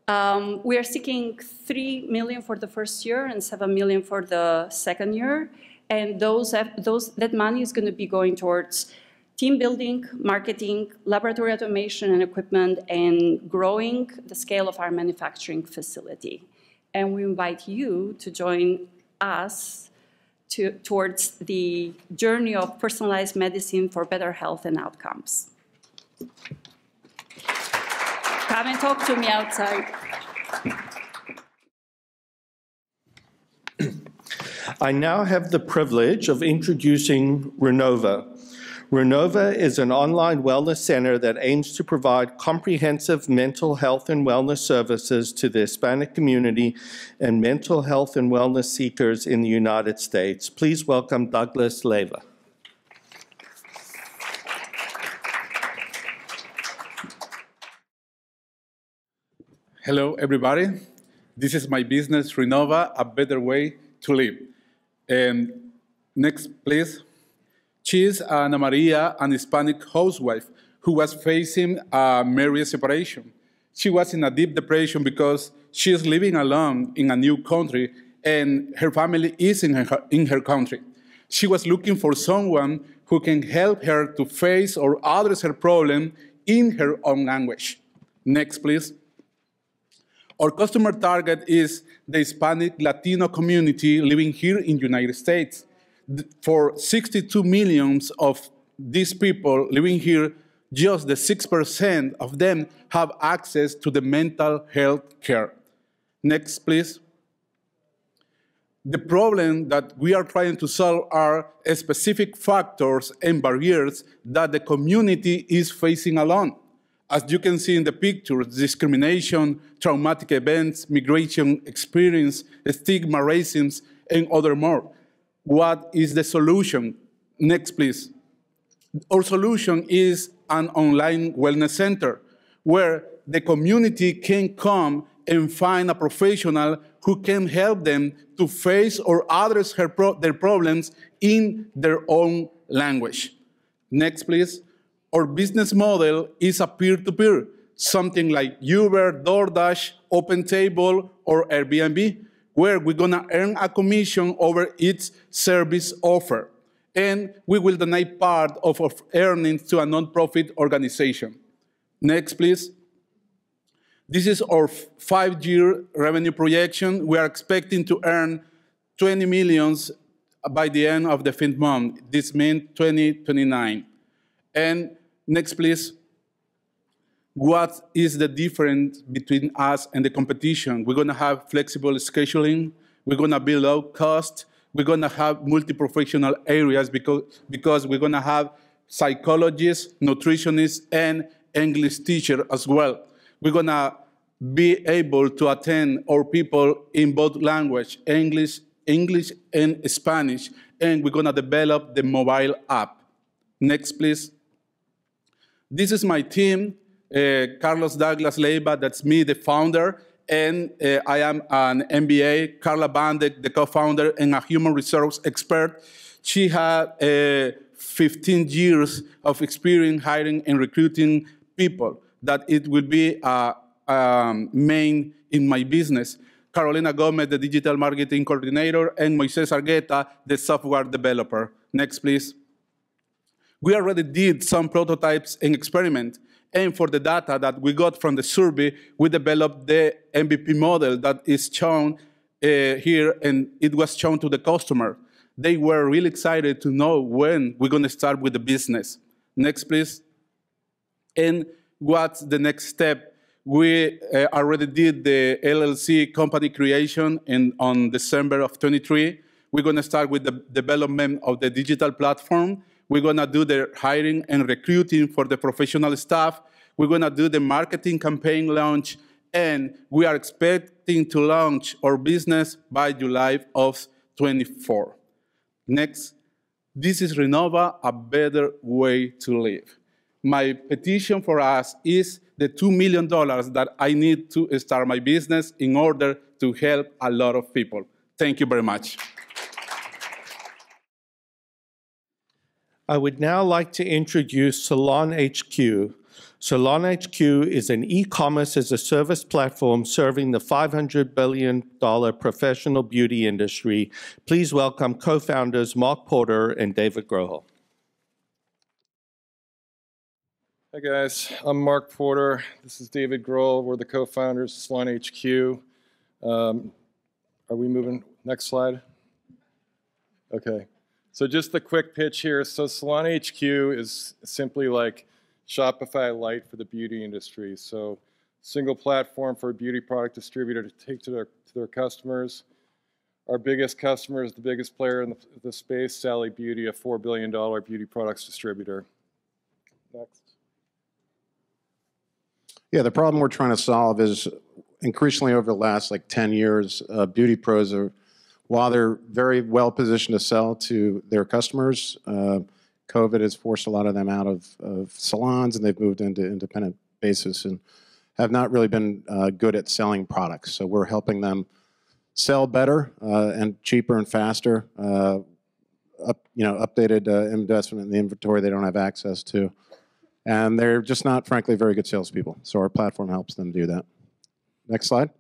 We are seeking $3 million for the first year and $7 million for the second year, and that money is going to be going towards team building, marketing, laboratory automation and equipment, and growing the scale of our manufacturing facility. And we invite you to join us towards the journey of personalized medicine for better health and outcomes. Come and talk to me outside. I now have the privilege of introducing Renova. Renova is an online wellness center that aims to provide comprehensive mental health and wellness services to the Hispanic community and mental health and wellness seekers in the United States. Please welcome Douglas Leyva. Hello, everybody. This is my business, Renova, a better way to live. Next, please. She is Ana Maria, an Hispanic housewife who was facing a marriage separation. She was in a deep depression because she is living alone in a new country and her family is in her country. She was looking for someone who can help her to face or address her problem in her own language. Next, please. Our customer target is the Hispanic Latino community living here in the United States. For 62 million of these people living here, just the 6% of them have access to the mental health care. Next, please. The problem that we are trying to solve are specific factors and barriers that the community is facing alone. As you can see in the pictures, discrimination, traumatic events, migration experience, stigma, racism, and other more. What is the solution? Next, please. Our solution is an online wellness center where the community can come and find a professional who can help them to face or address their problems in their own language. Next, please. Our business model is a peer-to-peer, something like Uber, DoorDash, OpenTable, or Airbnb, where we're gonna earn a commission over each service offer. And we will donate part of our earnings to a nonprofit organization. Next, please. This is our 5-year revenue projection. We are expecting to earn 20 million by the end of the 5th month. This means 2029. And next, please. What is the difference between us and the competition? We're going to have flexible scheduling. We're going to be low cost. We're going to have multi-professional areas because we're going to have psychologists, nutritionists, and English teachers as well. We're going to be able to attend our people in both languages, English and Spanish, and we're going to develop the mobile app. Next, please. This is my team, Carlos Douglas Leyva, that's me, the founder, and I am an MBA, Carla Bandek, the co-founder, and a human resource expert. She had 15 years of experience hiring and recruiting people, that it will be main in my business. Carolina Gomez, the digital marketing coordinator, and Moises Argueta, the software developer. Next, please. We already did some prototypes and experiments, and for the data that we got from the survey, we developed the MVP model that is shown here, and it was shown to the customer. They were really excited to know when we're going to start with the business. Next, please. And what's the next step? We already did the LLC company creation on December of 23. We're going to start with the development of the digital platform. We're going to do the hiring and recruiting for the professional staff. We're going to do the marketing campaign launch, and we are expecting to launch our business by July of 24. Next, this is Renova, a better way to live. My petition for us is the $2 million that I need to start my business in order to help a lot of people. Thank you very much. I would now like to introduce Salon HQ. Salon HQ is an e-commerce as a service platform serving the $500 billion professional beauty industry. Please welcome co-founders Mark Porter and David Grohl. Hi guys, I'm Mark Porter. This is David Grohl. We're the co-founders of Salon HQ. Are we moving? Next slide. Okay. So just the quick pitch here. So Salon HQ is simply like Shopify Lite for the beauty industry. So single platform for a beauty product distributor to take to their customers. Our biggest customer is the biggest player in the space, Sally Beauty, a $4 billion beauty products distributor. Next. Yeah, the problem we're trying to solve is increasingly over the last 10 years, beauty pros are, while they're very well positioned to sell to their customers, COVID has forced a lot of them out of salons, and they've moved into independent basis and have not really been good at selling products. So we're helping them sell better and cheaper and faster, updated investment in the inventory they don't have access to. And they're just not, frankly, very good salespeople. So our platform helps them do that. Next slide.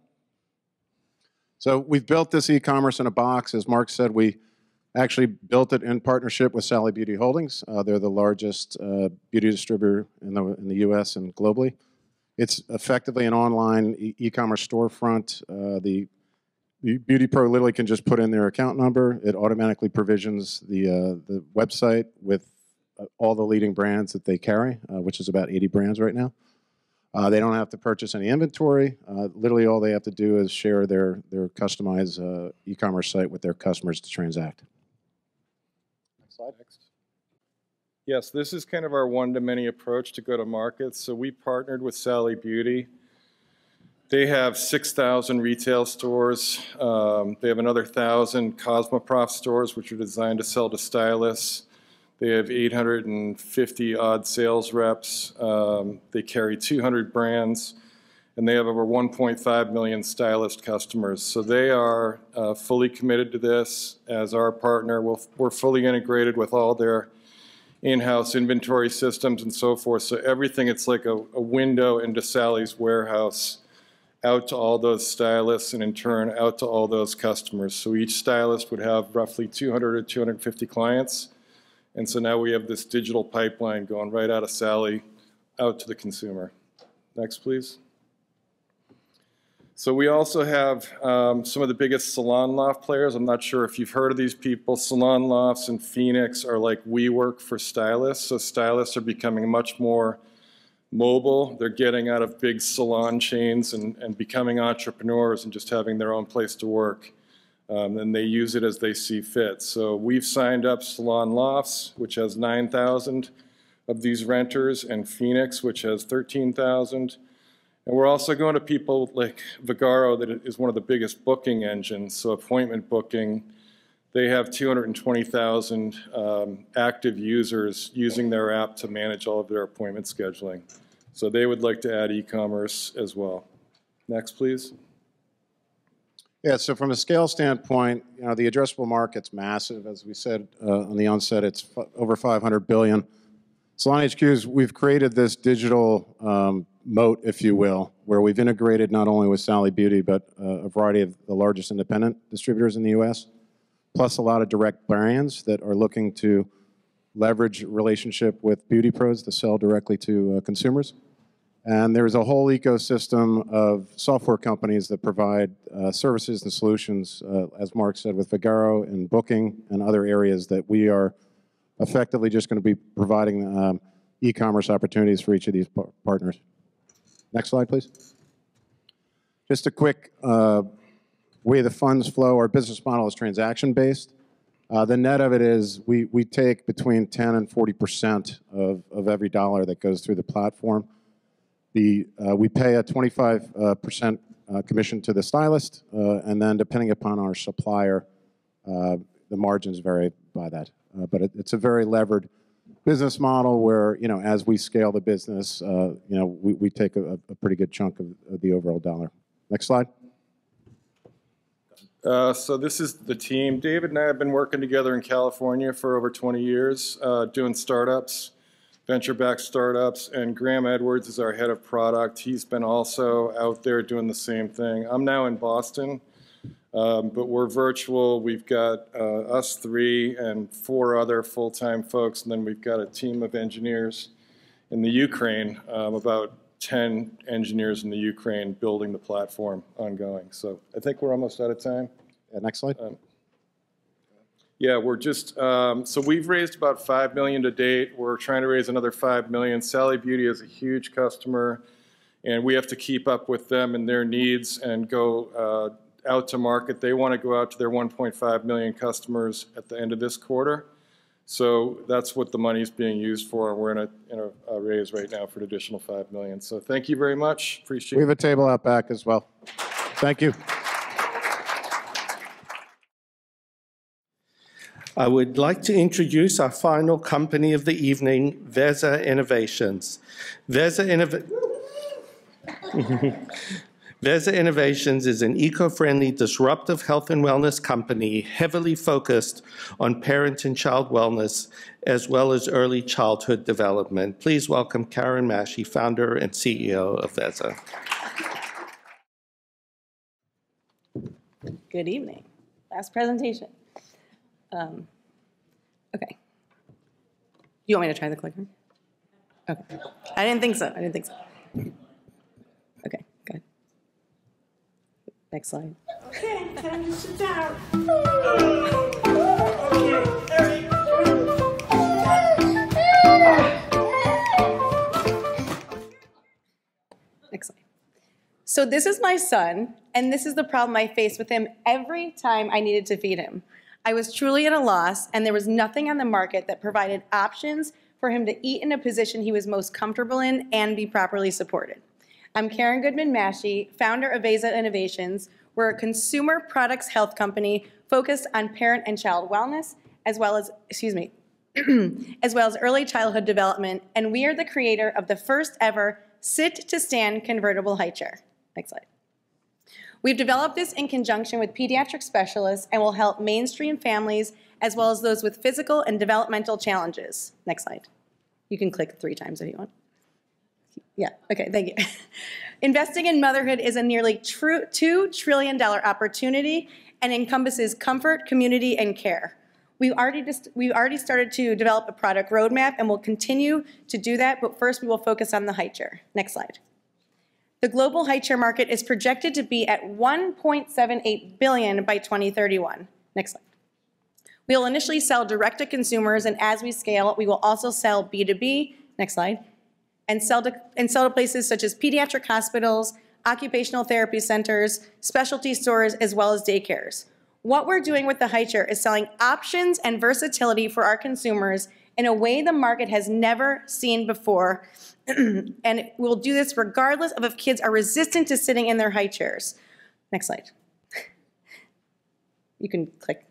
So we've built this e-commerce in a box. As Mark said, we actually built it in partnership with Sally Beauty Holdings. They're the largest beauty distributor in the U.S. and globally. It's effectively an online e-commerce storefront. The Beauty Pro literally can just put in their account number. It automatically provisions the website with all the leading brands that they carry, which is about 80 brands right now. They don't have to purchase any inventory. Literally all they have to do is share their customized e-commerce site with their customers to transact. Next slide. Next. Yes, this is kind of our one-to-many approach to go to market. So we partnered with Sally Beauty. They have 6,000 retail stores. They have another 1,000 Cosmoprof stores, which are designed to sell to stylists. They have 850 odd sales reps. They carry 200 brands, and they have over 1.5 million stylist customers. So they are fully committed to this as our partner. We're fully integrated with all their in-house inventory systems and so forth. So everything, it's like a window into Sally's warehouse, out to all those stylists, and in turn out to all those customers. So each stylist would have roughly 200 or 250 clients. And so now we have this digital pipeline going right out of Sally out to the consumer. Next, please. So we also have some of the biggest salon loft players. I'm not sure if you've heard of these people. Salon lofts in Phoenix are like WeWork for stylists. So stylists are becoming much more mobile. They're getting out of big salon chains and becoming entrepreneurs and just having their own place to work. And they use it as they see fit. So we've signed up Salon Lofts, which has 9,000 of these renters, and Phoenix, which has 13,000. And we're also going to people like Vegaro, that is one of the biggest booking engines, so appointment booking. They have 220,000 active users using their app to manage all of their appointment scheduling. So they would like to add e-commerce as well. Next, please. Yeah, so from a scale standpoint, the addressable market's massive. As we said on the onset, it's over $500 billion. Salon HQs, we've created this digital moat, if you will, where we've integrated not only with Sally Beauty, but a variety of the largest independent distributors in the U.S., plus a lot of direct brands that are looking to leverage relationship with beauty pros to sell directly to consumers. And there's a whole ecosystem of software companies that provide services and solutions, as Mark said, with Vegaro and booking and other areas that we are effectively just going to be providing e-commerce opportunities for each of these partners. Next slide, please. Just a quick way the funds flow. Our business model is transaction-based. The net of it is we take between 10 and 40% of every dollar that goes through the platform. We pay a 25% commission to the stylist, and then depending upon our supplier, the margins vary by that. But it's a very levered business model where, as we scale the business, we take a pretty good chunk of the overall dollar. Next slide. So this is the team. David and I have been working together in California for over 20 years, doing startups, venture-backed startups, and Graham Edwards is our head of product. He's been also out there doing the same thing. I'm now in Boston, but we're virtual. We've got us three and 4 other full-time folks, and then we've got a team of engineers in the Ukraine, about 10 engineers in the Ukraine building the platform ongoing. So I think we're almost out of time. Yeah, next slide. Yeah, we're just, so we've raised about $5 million to date. We're trying to raise another $5 million. Sally Beauty is a huge customer, and we have to keep up with them and their needs and go out to market. They want to go out to their 1.5 million customers at the end of this quarter. So that's what the money is being used for. We're in a raise right now for an additional 5 million. So thank you very much. Appreciate it. We have a table out back as well. Thank you. I would like to introduce our final company of the evening, Veza Innovations. Veza Innovations is an eco-friendly, disruptive health and wellness company heavily focused on parent and child wellness, as well as early childhood development. Please welcome Karen Massey, founder and CEO of Veza. Good evening. Last presentation. Okay. You want me to try the clicker? Okay. I didn't think so. Okay, good. Next slide. Okay, time to sit down. Next slide. So this is my son, and this is the problem I faced with him every time I needed to feed him. I was truly at a loss, and there was nothing on the market that provided options for him to eat in a position he was most comfortable in and be properly supported. I'm Karen Goodman-Massey, founder of Veza Innovations. We're a consumer products health company focused on parent and child wellness, as well as early childhood development, and we are the creator of the first ever sit-to-stand convertible high chair. Next slide. We've developed this in conjunction with pediatric specialists and will help mainstream families as well as those with physical and developmental challenges. Next slide. You can click 3 times if you want. Yeah, okay, thank you. Investing in motherhood is a nearly $2 trillion opportunity and encompasses comfort, community, and care. We've already started to develop a product roadmap and will continue to do that, but first we will focus on the high chair. Next slide. The global high chair market is projected to be at $1.78 billion by 2031. Next slide. We will initially sell direct to consumers, and as we scale, we will also sell B2B, next slide, and sell to places such as pediatric hospitals, occupational therapy centers, specialty stores, as well as daycares. What we're doing with the high chair is selling options and versatility for our consumers in a way the market has never seen before. And we'll do this regardless of if kids are resistant to sitting in their high chairs. Next slide. You can click.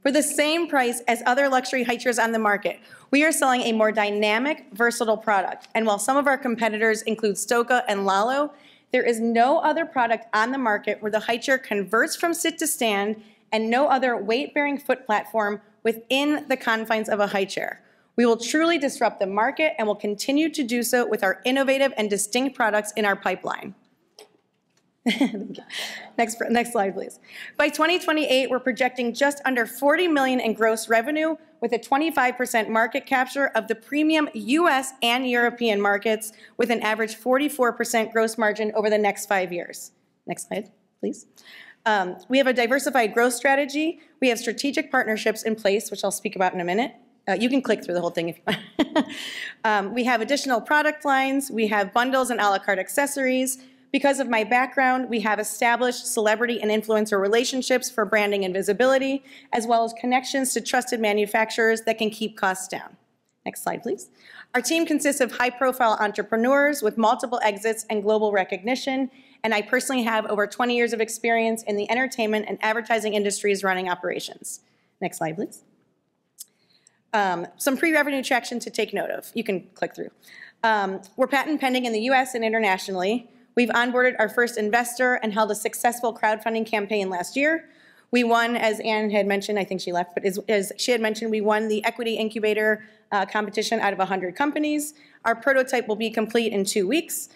For the same price as other luxury high chairs on the market, we are selling a more dynamic, versatile product. And while some of our competitors include Stoka and Lalo, there is no other product on the market where the high chair converts from sit to stand and no other weight-bearing foot platform within the confines of a high chair. We will truly disrupt the market and will continue to do so with our innovative and distinct products in our pipeline. Next slide, please. By 2028, we're projecting just under $40 million in gross revenue with a 25% market capture of the premium US and European markets with an average 44% gross margin over the next 5 years. Next slide, please. We have a diversified growth strategy. We have strategic partnerships in place, which I'll speak about in a minute. You can click through the whole thing if you want. We have additional product lines. We have bundles and a la carte accessories. Because of my background, we have established celebrity and influencer relationships for branding and visibility, as well as connections to trusted manufacturers that can keep costs down. Next slide, please. Our team consists of high-profile entrepreneurs with multiple exits and global recognition, and I personally have over 20 years of experience in the entertainment and advertising industries running operations. Next slide, please. Some pre-revenue traction to take note of. You can click through. We're patent pending in the US and internationally. We've onboarded our first investor and held a successful crowdfunding campaign last year. We won, as Ann had mentioned, I think she left, but as she had mentioned, we won the equity incubator competition out of 100 companies. Our prototype will be complete in 2 weeks.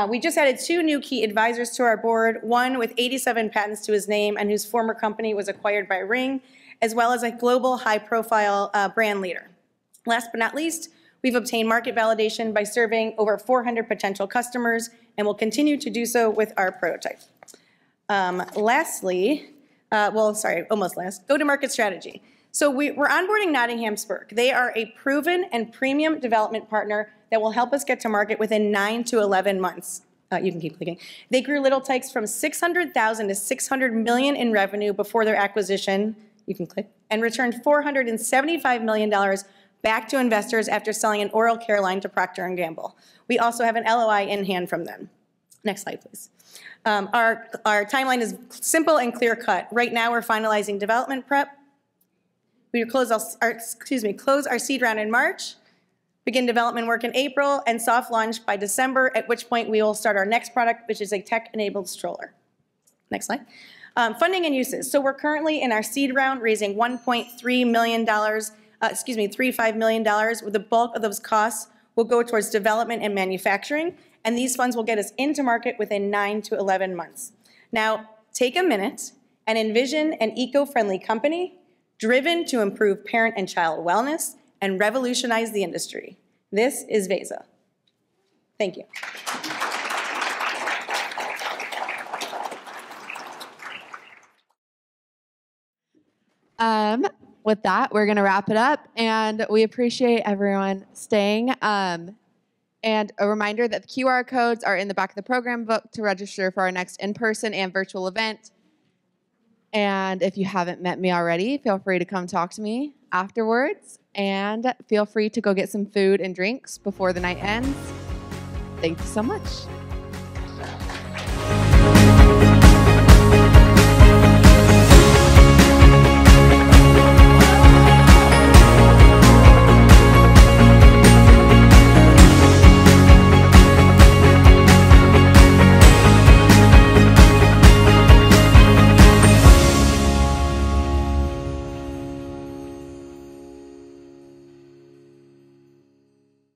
We just added 2 new key advisors to our board, one with 87 patents to his name and whose former company was acquired by Ring, as well as a global high-profile brand leader. Last but not least, we've obtained market validation by surveying over 400 potential customers and will continue to do so with our prototype. Lastly, almost last, go-to-market strategy. So we're onboarding Nottingham Spurk. They are a proven and premium development partner that will help us get to market within 9 to 11 months. You can keep clicking. They grew Little Tikes from 600,000 to 600 million in revenue before their acquisition. You can click, and returned $475 million back to investors after selling an oral care line to Procter & Gamble. We also have an LOI in hand from them. Next slide, please. Our timeline is simple and clear cut. Right now, we're finalizing development prep. We close our seed round in March, begin development work in April, and soft launch by December, at which point we will start our next product, which is a tech-enabled stroller. Next slide. Funding and uses. So we're currently in our seed round raising $1.3 million, $35 million, with the bulk of those costs will go towards development and manufacturing, and these funds will get us into market within 9 to 11 months. Now, take a minute and envision an eco-friendly company driven to improve parent and child wellness and revolutionize the industry. This is Vesa. Thank you. With that, we're going to wrap it up, and we appreciate everyone staying. And a reminder that the QR codes are in the back of the program book to register for our next in-person and virtual event. And if you haven't met me already, feel free to come talk to me afterwards, and feel free to go get some food and drinks before the night ends. Thank you so much.